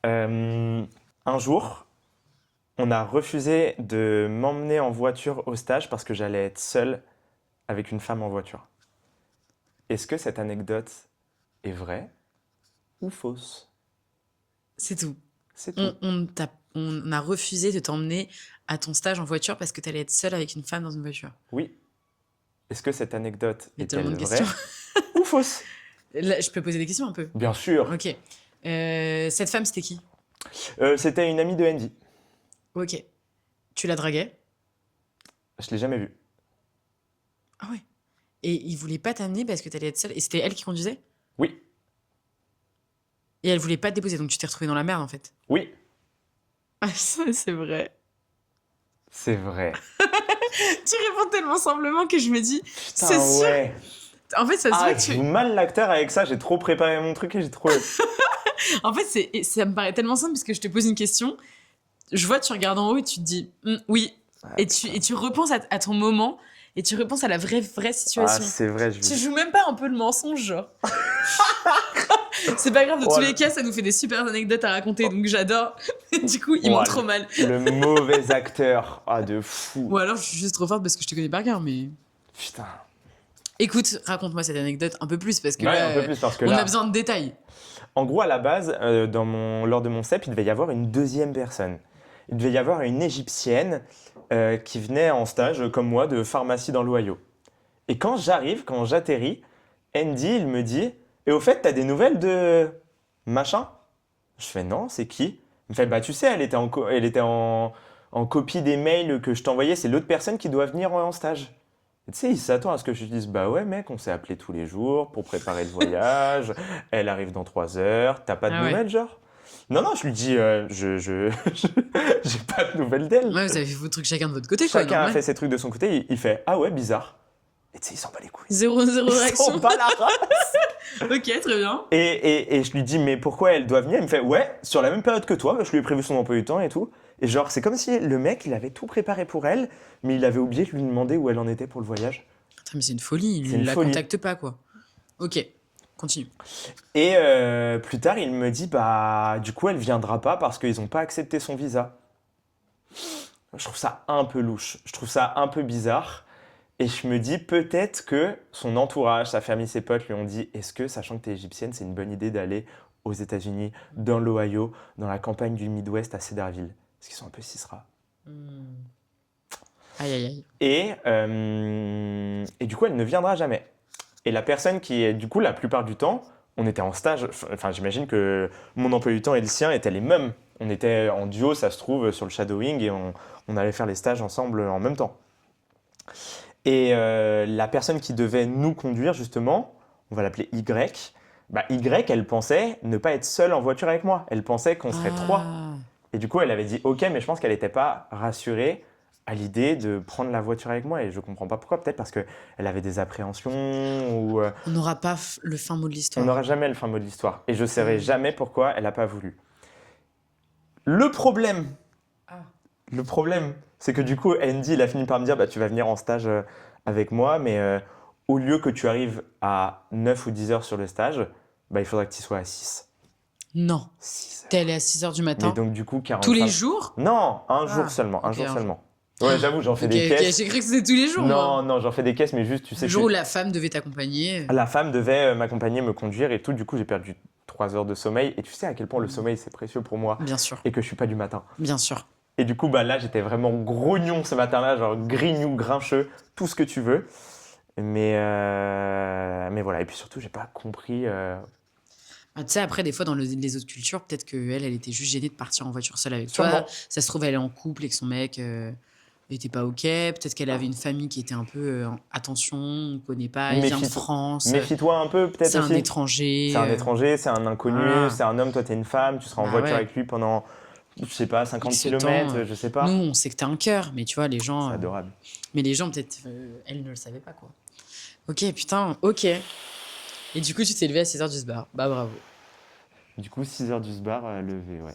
Un jour, on a refusé de m'emmener en voiture au stage parce que j'allais être seul avec une femme en voiture. Est-ce que cette anecdote est vraie ou fausse? C'est tout. C'est tout. On a refusé de t'emmener à ton stage en voiture parce que t'allais être seule avec une femme dans une voiture. Oui. Est-ce que cette anecdote Il y a est-elle tellement de vraie questions. ou fausse? Là, je peux poser des questions un peu. Bien sûr. Ok. Cette femme, c'était qui? C'était une amie de Andy. Ok. Tu la draguais? Je l'ai jamais vue. Ah ouais. Et il voulait pas t'amener parce que t'allais être seule. Et c'était elle qui conduisait? Oui, Et elle voulait pas te déposer, donc tu t'es retrouvée dans la merde en fait. oui, Ah, ça, c'est vrai. c'est vrai. Tu réponds tellement simplement que je me dis, Putain, c'est sûr. ouais. En fait, ça se Ah, voit que je joue mal l'acteur avec ça, j'ai trop préparé mon truc et j'ai trop... En fait, ça me paraît tellement simple parce que je te pose une question. Je vois, tu regardes en haut et tu te dis, oui. Ah, Et tu repenses à ton moment et tu repenses à la vraie Ah, situation. c'est vrai, je Tu joues même pas un peu le mensonge, genre. C'est pas grave, de tous les cas, ça nous fait des super anecdotes à raconter, donc j'adore. Du coup, ils m'ont trop mal. Le mauvais acteur. Ah, de fou. Ou alors, je suis juste trop forte parce que je te connais par cœur, mais... Putain. Écoute, raconte-moi cette anecdote un peu plus, parce que Ouais, là, un peu plus parce que on là... a besoin de détails. En gros, à la base, lors de mon CEP, il devait y avoir une deuxième personne. Il devait y avoir une Égyptienne qui venait en stage, comme moi, de pharmacie dans l'Ohio. Et quand j'atterris, Andy, il me dit « Et au fait, t'as des nouvelles de machin ?» Je fais « Non, c'est qui ?» Il me fait « Bah tu sais, elle était en copie des mails que je t'envoyais, c'est l'autre personne qui doit venir en stage. » Et tu sais, il s'attend à ce que je lui dise « Bah ouais mec, on s'est appelé tous les jours pour préparer le voyage, elle arrive dans 3 heures, t'as pas de Ah ouais. nouvelles genre ?» Non, non, je lui dis j'ai pas de nouvelles d'elle. Ouais, vous avez fait vos trucs chacun de votre côté, quoi. Chacun a normal. fait ses trucs de son côté, il fait « Ah ouais, bizarre. » Et tu sais, il s'en bat les couilles. Zéro Il s'en réaction. bat la race. Ok, très bien. Et je lui dis, mais pourquoi elle doit venir? Il me fait, ouais, sur la même période que toi, je lui ai prévu son emploi du temps et tout. Et genre, c'est comme si le mec, il avait tout préparé pour elle, mais il avait oublié de lui demander où elle en était pour le voyage. Attends, mais c'est une folie, C'est il une la folie. contacte pas, quoi. Ok, continue. Et plus tard, il me dit, bah, du coup, elle viendra pas parce qu'ils n'ont pas accepté son visa. Je trouve ça un peu louche, je trouve ça un peu bizarre. Et je me dis peut-être que son entourage, sa famille, ses potes lui ont dit est-ce que, sachant que tu es égyptienne, c'est une bonne idée d'aller aux États-Unis, dans l'Ohio, dans la campagne du Midwest à Cedarville? Parce qu'ils sont un peu cisra. Aïe, aïe, aïe. Et du coup, elle ne viendra jamais. Et la personne qui est, du coup, la plupart du temps, on était en stage, enfin, j'imagine que mon emploi du temps et le sien étaient les mêmes. On était en duo, ça se trouve, sur le shadowing et on allait faire les stages ensemble en même temps. Et la personne qui devait nous conduire, justement, on va l'appeler Y, bah Y, elle pensait ne pas être seule en voiture avec moi. Elle pensait qu'on serait 3. Et du coup, elle avait dit OK, mais je pense qu'elle n'était pas rassurée à l'idée de prendre la voiture avec moi. Et je ne comprends pas pourquoi. Peut-être parce qu'elle avait des appréhensions ou... On n'aura pas le fin mot de on l'histoire. n'aura jamais le fin mot de l'histoire. Et je ne saurai jamais pourquoi elle n'a pas voulu. Le problème, c'est que du coup, Andy, il a fini par me dire bah, tu vas venir en stage avec moi, mais au lieu que tu arrives à 9 ou 10 heures sur le stage, bah, il faudra que tu sois à 6. Non. 6 heures. T'es allé à 6h du matin. Mais donc, du coup, 45... Tous les jours? Non, un jour seulement. Un ok, jour un seulement. Ouais, j'avoue, j'en fais des Ok, caisses. j'ai cru que c'était tous les jours, moi. Non, j'en fais des caisses, mais juste, tu sais Le que jour où la femme devait t'accompagner. la femme devait m'accompagner, me conduire et tout. Du coup, j'ai perdu 3 heures de sommeil. Et tu sais à quel point le sommeil, c'est précieux pour moi Bien sûr, et que je suis pas du matin. bien sûr. Et du coup, bah, là, j'étais vraiment grognon ce matin-là, genre grignou, grincheux, tout ce que tu veux. Mais voilà. Et puis surtout, j'ai pas compris. Ah, tu sais, après, des fois, dans les autres cultures, peut-être qu'elle était juste gênée de partir en voiture seule avec Sûrement. toi. Ça se trouve, elle est en couple et que son mec était pas OK. Peut-être qu'elle avait une famille qui était un peu attention, on connaît pas, il vient de France. Méfie-toi un peu, peut-être C'est aussi. un étranger. C'est un étranger, c'est un inconnu, voilà. c'est un homme, toi, t'es une femme, tu seras en Bah voiture ouais. avec lui pendant, je sais pas, 50 X km, temps, je sais pas. Nous, on sait que t'as un cœur, mais tu vois, les gens. C'est adorable. Mais les gens, peut-être, elle ne le savait pas, quoi. Ok, putain, ok. Et du coup, tu t'es levé à 6h du sbar. Bah, bravo. Du coup, 6 heures du sbar, levé, ouais.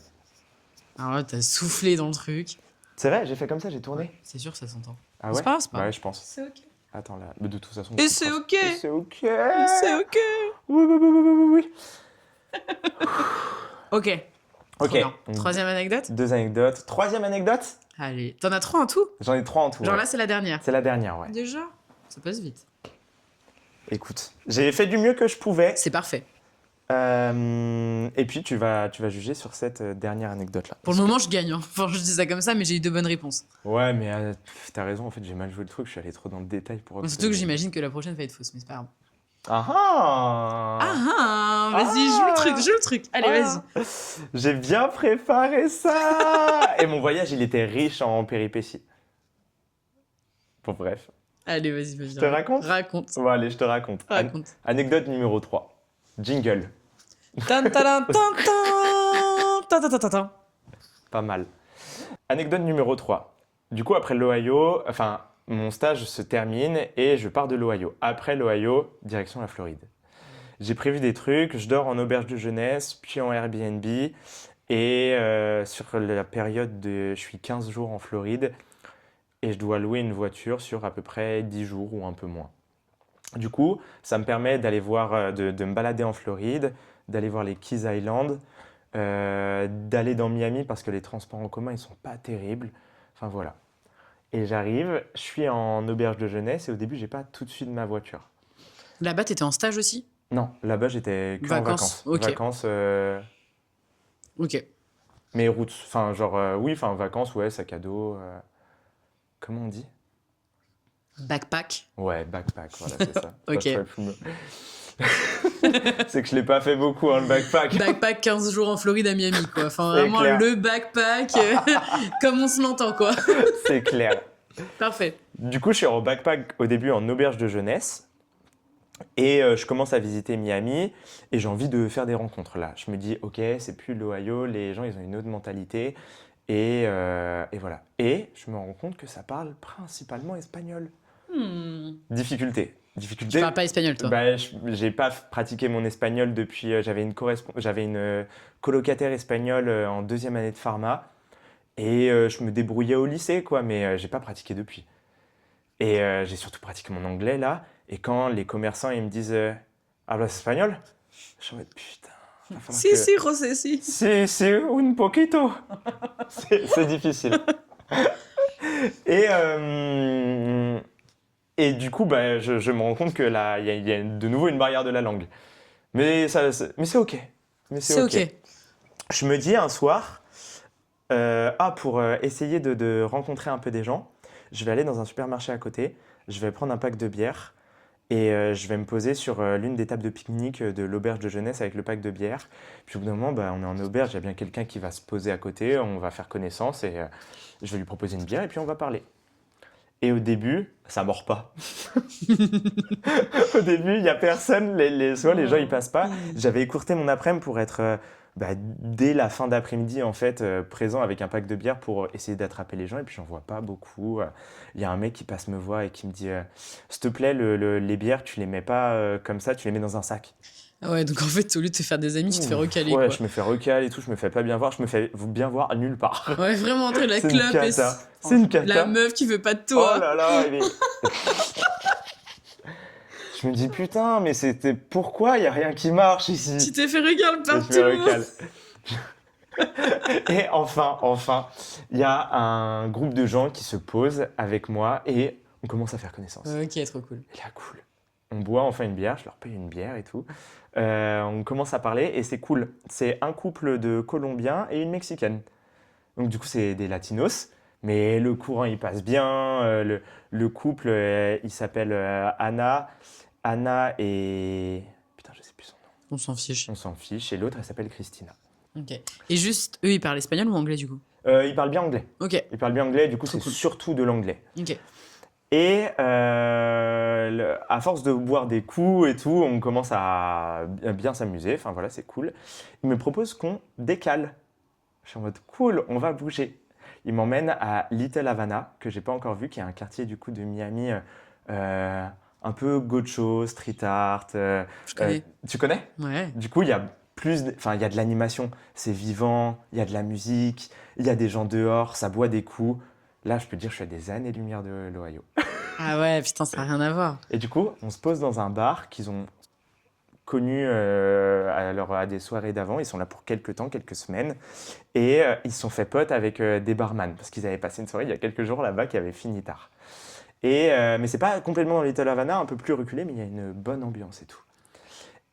Alors là, t'as soufflé dans le truc. C'est vrai, j'ai fait comme ça, j'ai tourné. C'est sûr, ça s'entend. Ah C'est ouais? pas grave, c'est pas Ouais, grave. je pense. C'est ok. Attends, là, mais de toute façon... Et c'est ok. Et c'est ok. C'est ok. Oui. Ok. Trop Ok. bien. Troisième anecdote? 2 anecdotes. Troisième anecdote? Allez. T'en as 3 en tout? J'en ai 3 en tout. Genre ouais. là, c'est la dernière. C'est la dernière, ouais. Déjà? Ça passe vite. Écoute, j'ai fait du mieux que je pouvais. C'est parfait. Et puis, tu vas juger sur cette dernière anecdote-là. Pour le moment, je gagne. Hein. Enfin, je dis ça comme ça, mais j'ai eu 2 bonnes réponses. Ouais, mais t'as raison, en fait, j'ai mal joué le truc. Je suis allé trop dans le détail pour... Surtout que j'imagine que la prochaine va être fausse, mais c'est pas grave. Ah Vas-y, joue le truc. Allez, vas-y. J'ai bien préparé ça. Et mon voyage, il était riche en péripéties. Bon, bref. Allez, vas-y. Je te raconte ? Raconte. Bon, allez, je te raconte. Anecdote numéro 3. Jingle. Tan, tan, tan, tan, tan, tan, tan, tan, tan. Pas mal. Anecdote numéro 3. Du coup, après l'Ohio, enfin, mon stage se termine et je pars de l'Ohio. Après l'Ohio, direction la Floride. J'ai prévu des trucs, je dors en auberge de jeunesse, puis en Airbnb. Et sur la période de... Je suis 15 jours en Floride et je dois louer une voiture sur à peu près 10 jours ou un peu moins. Du coup, ça me permet d'aller voir, de me balader en Floride, d'aller voir les Keys Island, d'aller dans Miami parce que les transports en commun, ils sont pas terribles. Enfin voilà. Et j'arrive, je suis en auberge de jeunesse et au début, j'ai pas tout de suite ma voiture. Là-bas, t'étais en stage aussi ? Non, là-bas, j'étais que en vacances. Ok. Vacances, Ok. mais routes. Enfin, genre, oui, enfin, vacances, ouais, sac à dos. Comment on dit ? Backpack. Ouais, backpack, voilà, c'est ça. Ok. Ça, c'est que je l'ai pas fait beaucoup, hein, le backpack. Backpack 15 jours en Floride à Miami, quoi. Enfin, C'est vraiment clair. le backpack, comme on se l'entend, quoi. C'est clair. Parfait. Du coup, je suis en backpack au début en auberge de jeunesse. Et je commence à visiter Miami et j'ai envie de faire des rencontres là. Je me dis, ok, c'est plus l'Ohio, les gens ils ont une autre mentalité et voilà. Et je me rends compte que ça parle principalement espagnol. Difficulté. Tu parles pas espagnol, toi ? Bah, j'ai pas pratiqué mon espagnol depuis. J'avais une colocataire espagnole en deuxième année de pharma et je me débrouillais au lycée, quoi, mais j'ai pas pratiqué depuis. Et j'ai surtout pratiqué mon anglais là. Et quand les commerçants ils me disent hablas espagnol, je suis en mode putain. va falloir que- Si, José, si. Si, un poquito. C'est difficile. Et du coup, bah, je me rends compte que là, il y a de nouveau une barrière de la langue. Mais c'est ok. C'est ok. Je me dis un soir, pour essayer de rencontrer un peu des gens, je vais aller dans un supermarché à côté, je vais prendre un pack de bière et je vais me poser sur l'une des tables de pique-nique de l'auberge de jeunesse avec le pack de bière. Puis au bout d'un moment, bah, on est en auberge, il y a bien quelqu'un qui va se poser à côté, on va faire connaissance et je vais lui proposer une bière et puis on va parler. Et au début, ça mord pas. Au début, il n'y a personne, soit les gens ils passent pas. J'avais écourté mon après-midi pour être dès la fin d'après-midi en fait présent avec un pack de bière pour essayer d'attraper les gens et puis j'en vois pas beaucoup. Il y a un mec qui passe me voir et qui me dit s'il te plaît les bières tu les mets pas comme ça, tu les mets dans un sac. Ah ouais, donc en fait, au lieu de te faire des amis, tu te fais recaler, Ouais, quoi. je me fais recaler et tout, je me fais pas bien voir, je me fais bien voir nulle part. Ouais, vraiment, entre la C'est une clope et... cata. C'est une cata. La meuf qui veut pas de toi. Oh là là, je me dis putain, mais c'était pourquoi il y a rien qui marche ici. Tu t'es fait regarder Je me partout. fais recale. Et enfin, il y a un groupe de gens qui se posent avec moi et on commence à faire connaissance. Ok, trop cool. Et là, cool. On boit enfin une bière, je leur paye une bière et tout. On commence à parler et c'est cool. C'est un couple de Colombiens et une Mexicaine. Donc du coup, c'est des Latinos. Mais le courant, il passe bien. Le couple, il s'appelle Anna et... Putain, je sais plus son nom. On s'en fiche. On s'en fiche. Et l'autre, elle s'appelle Christina. Ok. Et juste, eux, ils parlent espagnol ou anglais, du coup ? Ils parlent bien anglais. Ok. Ils parlent bien anglais, du coup, Trop c'est cool. surtout de l'anglais. Ok. Et à force de boire des coups et tout, on commence à bien s'amuser. Enfin voilà, c'est cool. Il me propose qu'on décale. Je suis en mode cool, on va bouger. Il m'emmène à Little Havana, que j'ai pas encore vu, qui est un quartier du coup de Miami un peu gaucho, street art. Je connais. Tu connais ? Ouais. Du coup, il y a il y a de l'animation, c'est vivant, il y a de la musique, il y a des gens dehors, ça boit des coups. Là, je peux te dire, je suis à des années-lumière de l'Ohio. Ah ouais, putain, ça n'a rien à voir. Et du coup, on se pose dans un bar qu'ils ont connu à des soirées d'avant. Ils sont là pour quelques temps, quelques semaines. Et ils se sont fait potes avec des barman parce qu'ils avaient passé une soirée il y a quelques jours là-bas qui avait fini tard. Mais c'est pas complètement dans Little Havana, un peu plus reculé, mais il y a une bonne ambiance et tout.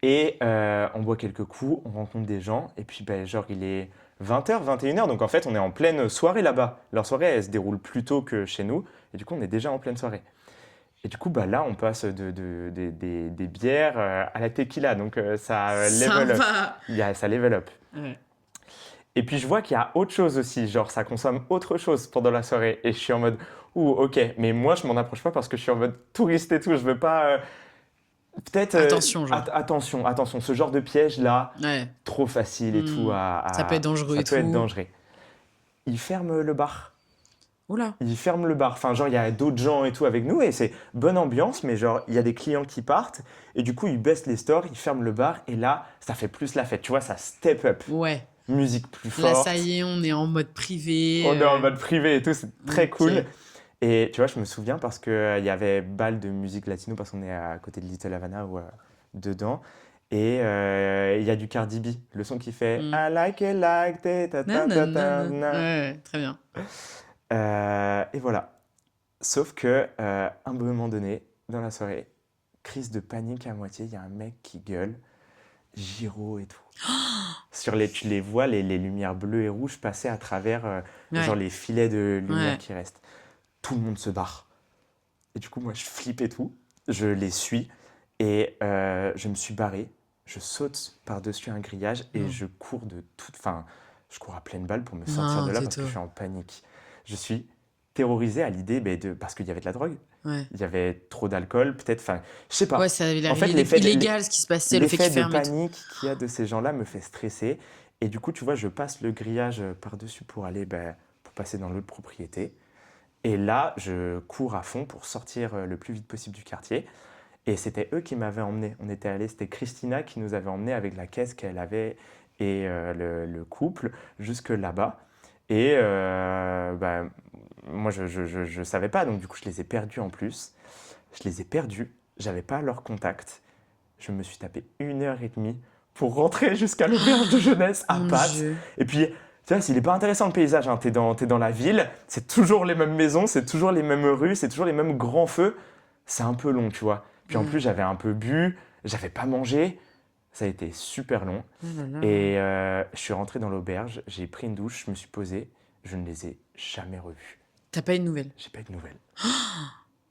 Et on boit quelques coups, on rencontre des gens. Et puis, genre, il est 20h, 21h. Donc, en fait, on est en pleine soirée là-bas. Leur soirée, elle se déroule plus tôt que chez nous. Et du coup, on est déjà en pleine soirée. Et du coup, là, on passe des bières à la tequila. Donc, ça level up. Ça va. Ça level up. Ouais. Et puis je vois qu'il y a autre chose aussi, genre ça consomme autre chose pendant la soirée. Et je suis en mode, ouh, ok, mais moi je m'en approche pas parce que je suis en mode touriste et tout. Je veux pas. Peut-être. Attention, genre. Attention, attention, ce genre de piège là, Ouais. trop facile et tout Ça peut être dangereux ça et peut être tout. dangereux. Il ferme le bar. Oula. Il ferme le bar. Enfin, genre, il y a d'autres gens et tout avec nous et c'est bonne ambiance, mais genre, il y a des clients qui partent et du coup, ils baissent les stores, ils ferment le bar et là, ça fait plus la fête. Tu vois, ça step up. Ouais. Musique plus Là, forte. ça y est, on est en mode privé. On est en mode privé et tout, c'est très Ok. cool. Et tu vois, je me souviens parce qu'il y avait bal de musique latino parce qu'on est à côté de Little Havana ou dedans. Et il y a du Cardi B, le son qui fait I like it like that, ta, ta, ta, ta, na. Ouais, très bien. Et voilà. Sauf que, un moment donné, dans la soirée, crise de panique à moitié, il y a un mec qui gueule, gyro et tout. Tu les vois, les lumières bleues et rouges passer à travers genre les filets de lumière qui restent. Tout le monde se barre. Et du coup, moi, je flippe et tout. Je les suis et je me suis barré. Je saute par-dessus un grillage et je cours Enfin, je cours à pleine balle pour me sortir de là parce que je suis en panique. Je suis terrorisé à l'idée parce qu'il y avait de la drogue. Ouais. Il y avait trop d'alcool, peut-être. Enfin, je sais pas. Ouais, ça avait l'air En fait, illégal ce qui se passait, le fait qu'ils l'effet de ferment et tout. panique qu'il y a de ces gens-là me fait stresser. Et du coup, tu vois, je passe le grillage par-dessus pour aller pour passer dans l'autre propriété. Et là, je cours à fond pour sortir le plus vite possible du quartier. Et c'était eux qui m'avaient emmené. On était allés, c'était Christina qui nous avait emmenés avec la caisse qu'elle avait et le couple jusque là-bas. Et moi, je savais pas, donc du coup, je les ai perdus en plus. Je les ai perdus, j'avais pas leur contact. Je me suis tapé 1h30 pour rentrer jusqu'à l'auberge de jeunesse à Mon Pâtes. Dieu. Et puis, tu vois, il est pas intéressant le paysage. Hein. T'es dans la ville, c'est toujours les mêmes maisons, c'est toujours les mêmes rues, c'est toujours les mêmes grands feux. C'est un peu long, tu vois. Puis en plus, j'avais un peu bu, j'avais pas mangé. Ça a été super long. Oh là là. Et je suis rentré dans l'auberge, j'ai pris une douche, je me suis posé. Je ne les ai jamais revus. T'as pas eu de nouvelles? J'ai pas eu de nouvelles.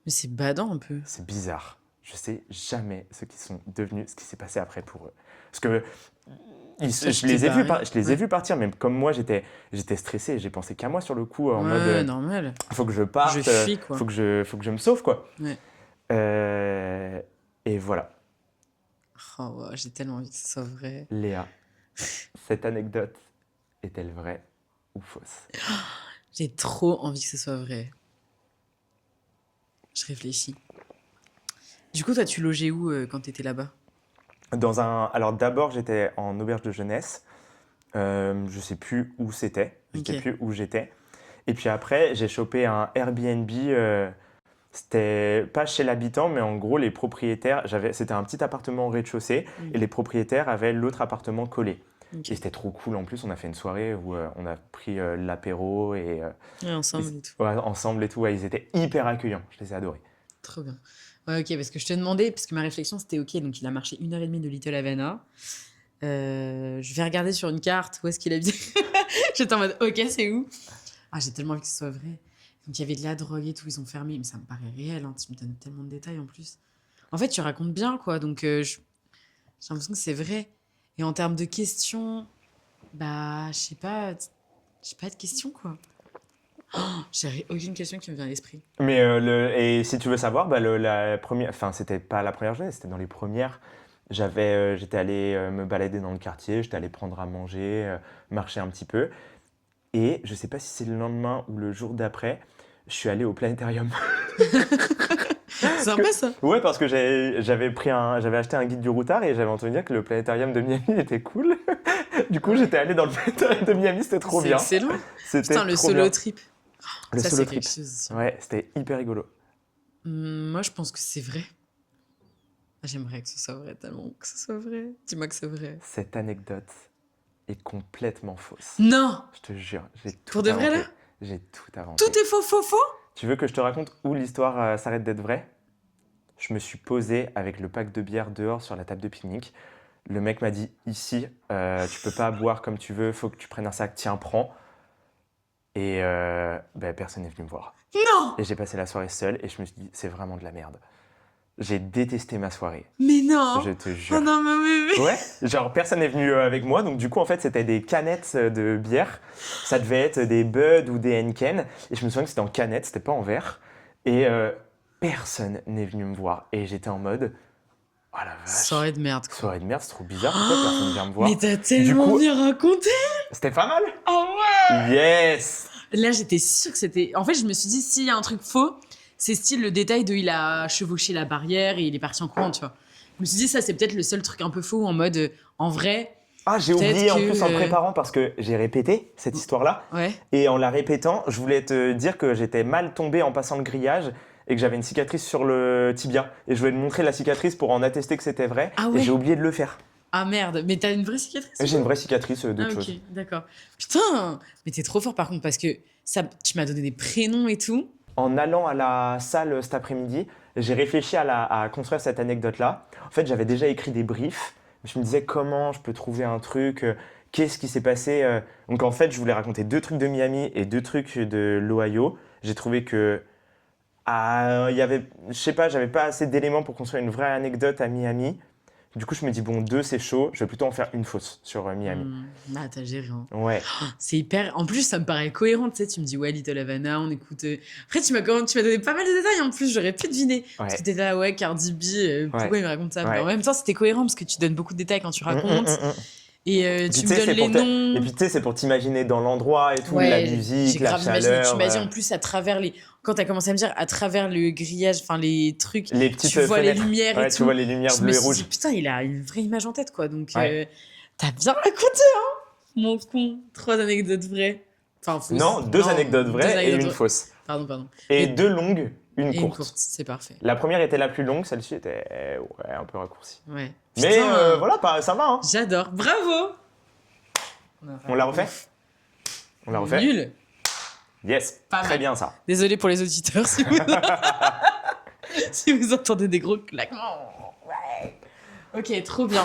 Mais c'est badant un peu. C'est bizarre. Je sais jamais ce qui sont devenus, ce qui s'est passé après pour eux. Parce que je les ai vus partir, même comme moi, j'étais stressé. J'ai pensé qu'à moi sur le coup, en mode normal. faut que je parte, Je fuis, quoi. faut que je me sauve, quoi. Ouais. Et voilà. Oh, ouais, j'ai tellement envie que ce soit vrai. Léa, cette anecdote est-elle vraie ou fausse? J'ai trop envie que ce soit vrai. Je réfléchis. Du coup, toi, tu logeais où quand t'étais là-bas? Alors d'abord, j'étais en auberge de jeunesse. Je sais plus où c'était. Je sais plus où j'étais. Et puis après, j'ai chopé un Airbnb. C'était pas chez l'habitant, mais en gros, les propriétaires, c'était un petit appartement au rez-de-chaussée et les propriétaires avaient l'autre appartement collé. Et c'était trop cool. En plus, on a fait une soirée où on a pris l'apéro et ensemble et tout. ouais, ensemble et tout. Ouais, ils étaient hyper accueillants. Je les ai adorés. Trop bien. Ouais, ok, parce que je te demandais, parce que ma réflexion c'était ok, donc il a marché 1h30 de Little Havana. Je vais regarder sur une carte où est-ce qu'il habite. J'étais en mode ok, c'est où? Ah, j'ai tellement envie que ce soit vrai. Donc il y avait de la drogue et tout, ils ont fermé, mais ça me paraît réel, hein, tu me donnes tellement de détails en plus. En fait, tu racontes bien quoi, donc j'ai l'impression que c'est vrai. Et en termes de questions, bah, je sais pas de questions quoi. Oh, j'ai aucune question qui me vient à l'esprit. Mais et si tu veux savoir, la première, enfin c'était pas la première journée, c'était dans les premières. J'étais allé me balader dans le quartier, j'étais allé prendre à manger, marcher un petit peu. Et je sais pas si c'est le lendemain ou le jour d'après, je suis allé au planétarium. C'est sympa ça. Ouais, parce que j'avais acheté un guide du routard et j'avais entendu dire que le planétarium de Miami était cool. Du coup, j'étais allé dans le planétarium de Miami, c'était trop bien. C'est excellent. C'était Putain, le trop solo bien. trip. Le Ça, solo c'est trip. quelque chose aussi. Ouais, c'était hyper rigolo. Moi, je pense que c'est vrai. Ah, j'aimerais que ce soit vrai, tellement que ce soit vrai. Dis-moi que c'est vrai. Cette anecdote est complètement fausse. Non! Je te jure, j'ai tout Pour de vrai, inventé. là? J'ai tout inventé. Tout est faux, faux, faux? Tu veux que je te raconte où l'histoire s'arrête d'être vraie? Je me suis posé avec le pack de bière dehors sur la table de pique-nique. Le mec m'a dit, ici, tu peux pas boire comme tu veux, faut que tu prennes un sac, tiens, prends. Et personne n'est venu me voir. Non! Et j'ai passé la soirée seule et je me suis dit, c'est vraiment de la merde. J'ai détesté ma soirée, Mais non. je te Oh jure. non, mais. Ouais, genre personne n'est venu avec moi, donc du coup en fait c'était des canettes de bière. Ça devait être des Bud ou des Henken, et je me souviens que c'était en canette, c'était pas en verre. Et personne n'est venu me voir, et j'étais en mode, oh la Soirée vache, de merde, quoi. soirée de merde, c'est trop bizarre, pourquoi personne vient me Mais voir? t'as Du tellement coup, bien raconté. c'était pas mal. Oh ouais. Yes. Là, j'étais sûre que c'était. En fait, je me suis dit, s'il y a un truc faux, c'est style le détail de il a chevauché la barrière et il est parti en courant, tu vois. Je me suis dit, ça, c'est peut-être le seul truc un peu faux en mode, en vrai, Ah, j'ai peut-être oublié en que, plus en préparant parce que j'ai répété cette histoire-là. Ouais. Et en la répétant, je voulais te dire que j'étais mal tombé en passant le grillage et que j'avais une cicatrice sur le tibia. Et je voulais te montrer la cicatrice pour en attester que c'était vrai. Ah Et ouais. j'ai oublié de le faire. Ah merde, mais t'as une vraie cicatrice ou J'ai une quoi vraie cicatrice d'autre Ah ok, chose. d'accord. Putain, mais t'es trop fort par contre parce que ça, tu m'as donné des prénoms et tout. En allant à la salle cet après-midi, j'ai réfléchi à construire cette anecdote-là. En fait, j'avais déjà écrit des briefs. Je me disais comment je peux trouver un truc, qu'est-ce qui s'est passé. Donc en fait, je voulais raconter 2 trucs de Miami et 2 trucs de l'Ohio. J'ai trouvé que il y avait, je sais pas, j'avais pas assez d'éléments pour construire une vraie anecdote à Miami. Du coup, je me dis bon, 2 c'est chaud. Je vais plutôt en faire une fausse sur Miami. Bah t'as géré. Hein. Ouais. C'est hyper. En plus, ça me paraît cohérent, tu sais. Tu me dis ouais, Little Havana, on écoute. Après, tu m'as donné pas mal de détails. En plus, j'aurais pu deviner. Parce Ouais. que t'étais là, ouais, Cardi B. Pourquoi Ouais. il me raconte ça Ouais. Mais en même temps, c'était cohérent parce que tu donnes beaucoup de détails quand tu racontes. Et Et puis, tu tu me sais, donnes les noms. Et puis tu sais, c'est pour t'imaginer dans l'endroit et tout, la Ouais, musique, j'ai la grave imaginé. Tu chaleur, m'as dit en plus à travers les. Quand t'as commencé à me dire à travers le grillage, enfin les trucs, les petites tu vois les fenêtres. lumières Ouais, et tu tout. vois les lumières Je me bleues et suis dit rouges. putain, il a une vraie image en tête quoi. Donc Ouais. t'as bien raconté hein, mon con. 3 anecdotes vraies. Enfin fausses. Non, 2 Non, anecdotes 2 vraies et anecdotes une vraies. fausse. Pardon. Et Et- 2 longues, une Et une courte. courte, c'est parfait. La première était la plus longue, celle-ci était ouais, un peu raccourcie. Ouais. Mais Putain, voilà, ça va. Hein. j'adore. Bravo. On la refait On la refait Nul. Yes, Pas très mal. bien ça. Désolé pour les auditeurs si vous, si vous entendez des gros claquements. Ouais. Ok, trop bien.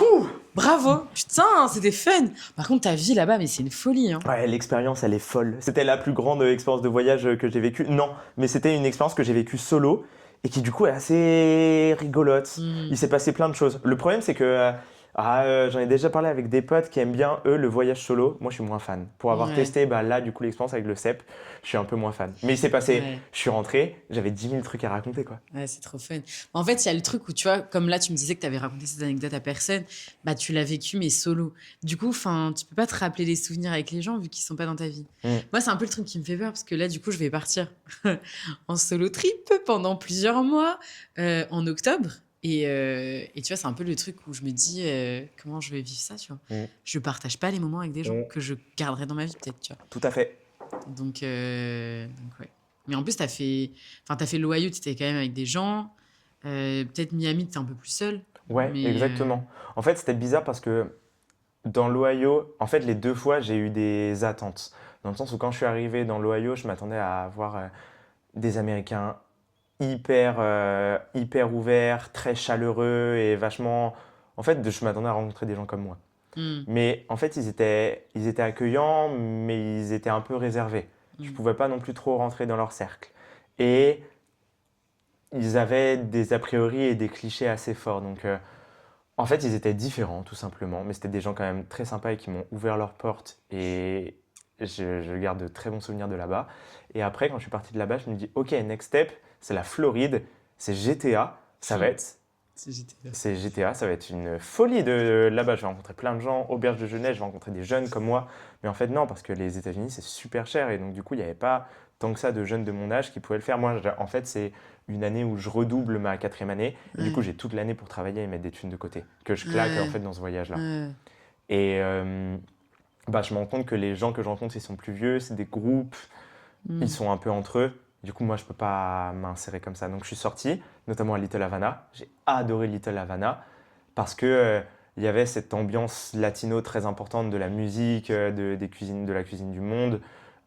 Bravo. Putain, c'était fun. Par contre, ta vie là-bas, mais c'est une folie. Hein. Ouais, l'expérience, elle est folle. C'était la plus grande expérience de voyage que j'ai vécue. Non, mais c'était une expérience que j'ai vécue solo et qui du coup est assez rigolote. Il s'est passé plein de choses. Le problème, c'est que j'en ai déjà parlé avec des potes qui aiment bien, eux, le voyage solo. Moi, je suis moins fan. Pour avoir Ouais. testé, là, du coup, l'expérience avec le CEP, je suis un peu moins fan. Mais il s'est passé, Ouais. je suis rentré, j'avais 10 000 trucs à raconter, quoi. Ouais, c'est trop fun. En fait, il y a le truc où, tu vois, comme là, tu me disais que tu avais raconté cette anecdote à personne, bah, tu l'as vécu, mais solo. Du coup, tu peux pas te rappeler les souvenirs avec les gens vu qu'ils sont pas dans ta vie. Moi, c'est un peu le truc qui me fait peur parce que là, du coup, je vais partir en solo trip pendant plusieurs mois en octobre. Et tu vois, c'est un peu le truc où je me dis comment je vais vivre ça, tu vois. Je partage pas les moments avec des gens que je garderai dans ma vie, peut-être, tu vois. Tout à fait. Donc ouais. Mais en plus, t'as fait l'Ohio, t'étais quand même avec des gens. Peut-être Miami, t'es un peu plus seul. Ouais, Mais, exactement. En fait, c'était bizarre parce que dans l'Ohio, en fait, les 2 fois, j'ai eu des attentes. Dans le sens où quand je suis arrivé dans l'Ohio, je m'attendais à avoir des Américains hyper ouverts, très chaleureux et vachement... En fait, je m'attendais à rencontrer des gens comme moi. Mais en fait, ils étaient accueillants, mais ils étaient un peu réservés. Je ne pouvais pas non plus trop rentrer dans leur cercle. Et ils avaient des a priori et des clichés assez forts. Donc, en fait, ils étaient différents, tout simplement. Mais c'était des gens quand même très sympas et qui m'ont ouvert leurs portes. Et je garde de très bons souvenirs de là-bas. Et après, quand je suis parti de là-bas, je me dis, OK, next step, c'est la Floride, c'est GTA. Ça va être... C'est GTA, ça va être une folie de là-bas. Je vais rencontrer plein de gens, auberge de jeunesse, je vais rencontrer des jeunes comme moi. Mais en fait, non, parce que les États-Unis, c'est super cher. Et donc, du coup, il n'y avait pas tant que ça de jeunes de mon âge qui pouvaient le faire. Moi, en fait, c'est une année où je redouble ma 4e année. Et du coup, j'ai toute l'année pour travailler et mettre des thunes de côté, que je claque en fait dans ce voyage-là. Et je me rends compte que les gens que je rencontre, ils sont plus vieux, c'est des groupes, ils sont un peu entre eux. Du coup, moi, je ne peux pas m'insérer comme ça. Donc, je suis sorti, notamment à Little Havana. J'ai adoré Little Havana parce que il y avait cette ambiance latino très importante de la musique, de la cuisine du monde.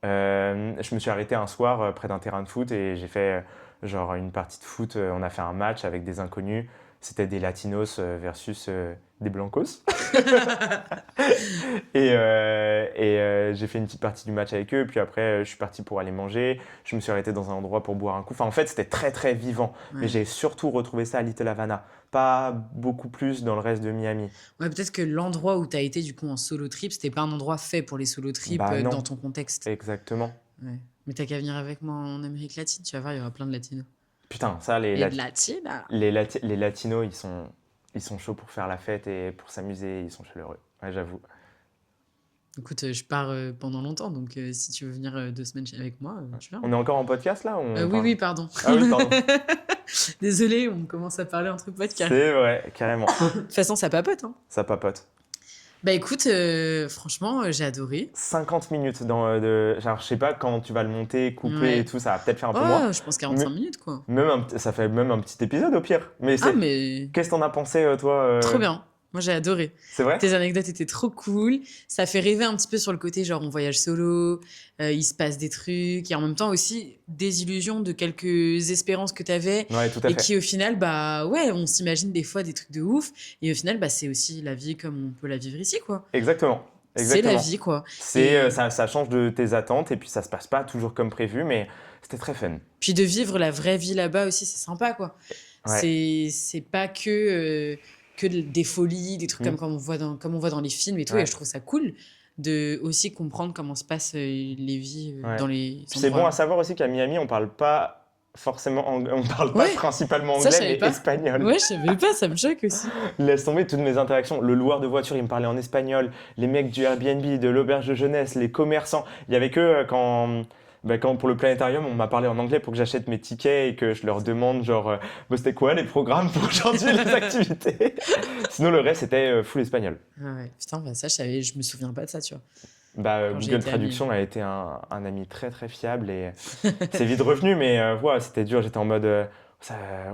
Je me suis arrêté un soir près d'un terrain de foot et j'ai fait genre une partie de foot. On a fait un match avec des inconnus. C'était des latinos versus des blancos. J'ai fait une petite partie du match avec eux. Puis après, je suis parti pour aller manger. Je me suis arrêté dans un endroit pour boire un coup. Enfin, en fait, c'était très, très vivant. Ouais. Mais j'ai surtout retrouvé ça à Little Havana. Pas beaucoup plus dans le reste de Miami. Ouais, peut-être que l'endroit où tu as été du coup en solo trip, c'était pas un endroit fait pour les solo trips Bah non. dans ton contexte. Exactement. Ouais. Mais t'as qu'à venir avec moi en Amérique latine, tu vas voir, il y aura plein de latinos. Putain, ça, Et de latinas. les latinos, ils sont chauds pour faire la fête et pour s'amuser. Ils sont chaleureux. Ouais, j'avoue. Écoute, je pars pendant longtemps, donc si tu veux venir 2 semaines avec moi, tu viens. On est encore en podcast là ou on Oui, parle oui, pardon. Ah oui, pardon. Désolée, on commence à parler entre potes. C'est vrai, carrément. De toute façon, ça papote. Hein. Ça papote. Bah écoute, franchement, j'ai adoré. 50 minutes genre, je sais pas quand tu vas le monter, couper Ouais. et tout, ça va peut-être faire un peu moins. Oh, je pense 45 minutes, quoi. Ça fait même un petit épisode au pire. Mais Ah, mais qu'est-ce que t'en as pensé, toi trop bien. Moi, j'ai adoré. C'est vrai? Tes anecdotes étaient trop cool. Ça fait rêver un petit peu sur le côté, genre, on voyage solo, il se passe des trucs, et en même temps aussi des illusions de quelques espérances que t'avais, Ouais, tout à et fait. qui, au final, bah ouais, on s'imagine des fois des trucs de ouf, et au final, bah c'est aussi la vie comme on peut la vivre ici, quoi. Exactement. C'est la vie, quoi. Et Ça change de tes attentes et puis ça se passe pas toujours comme prévu, mais c'était très fun. puis de vivre la vraie vie là-bas aussi, c'est sympa, quoi. Ouais. C'est pas que des folies, des trucs comme on voit dans les films et tout, Ouais. et je trouve ça cool de aussi comprendre comment se passent les vies Ouais. dans les Puis c'est bon endroits. à savoir aussi qu'à Miami, on parle pas forcément on parle pas Ouais. principalement Ça, je anglais, savais mais pas. espagnol. Ouais, je savais pas, ça me choque aussi. Laisse tomber toutes mes interactions. Le loueur de voiture, il me parlait en espagnol. Les mecs du Airbnb, de l'auberge de jeunesse, les commerçants. Il y avait que quand pour le planétarium, on m'a parlé en anglais pour que j'achète mes tickets et que je leur demande genre c'était quoi les programmes pour aujourd'hui, les activités. Sinon le reste c'était full espagnol. Ah ouais, putain, bah ça, je me souviens pas de ça, tu vois. Quand j'ai Google été à Traduction a été un ami très très fiable et c'est vite revenu, mais ouais, c'était dur. J'étais en mode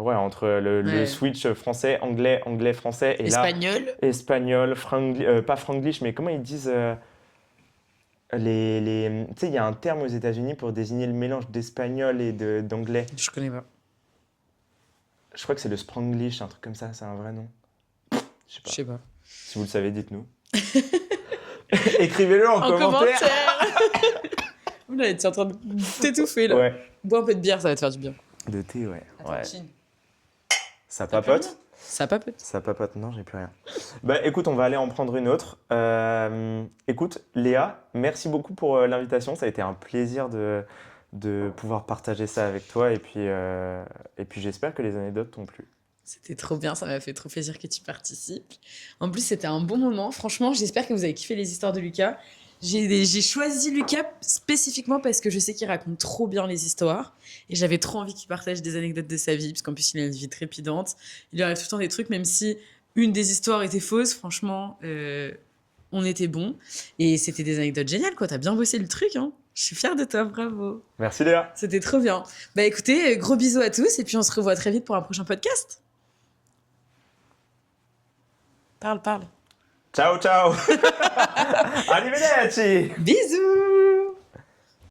entre le Ouais. switch français, anglais, anglais, français et Espagnol. là espagnol, pas franglish, mais comment ils disent tu sais, il y a un terme aux États-Unis pour désigner le mélange d'espagnol et d'anglais. Je connais pas. Je crois que c'est le spanglish, un truc comme ça, c'est un vrai nom. Je sais pas. Je sais pas. Si vous le savez, dites-nous. Écrivez-le en En commentaire. Oula, tu es en train de t'étouffer là. Ouais. Bois un peu de bière, ça va te faire du bien. De thé, ouais. Attends, Ouais. chine. Ça T'as plus rien papote. Ça papote. Ça papote, non, j'ai plus rien. Bah écoute, on va aller en prendre une autre. Écoute, Léa, merci beaucoup pour l'invitation. Ça a été un plaisir de pouvoir partager ça avec toi. Et puis j'espère que les anecdotes t'ont plu. C'était trop bien, ça m'a fait trop plaisir que tu participes. En plus, c'était un bon moment. Franchement, j'espère que vous avez kiffé les histoires de Lucas. J'ai choisi Lucas spécifiquement parce que je sais qu'il raconte trop bien les histoires. Et j'avais trop envie qu'il partage des anecdotes de sa vie, parce qu'en plus, il a une vie trépidante. Il lui arrive tout le temps des trucs, même si une des histoires était fausse, franchement, on était bons. Et c'était des anecdotes géniales, quoi. T'as bien bossé le truc, hein. Je suis fière de toi, bravo. Merci Léa. C'était trop bien. Bah écoutez, gros bisous à tous, et puis on se revoit très vite pour un prochain podcast. Parle. Ciao, ciao. Arrivederci. Bisous.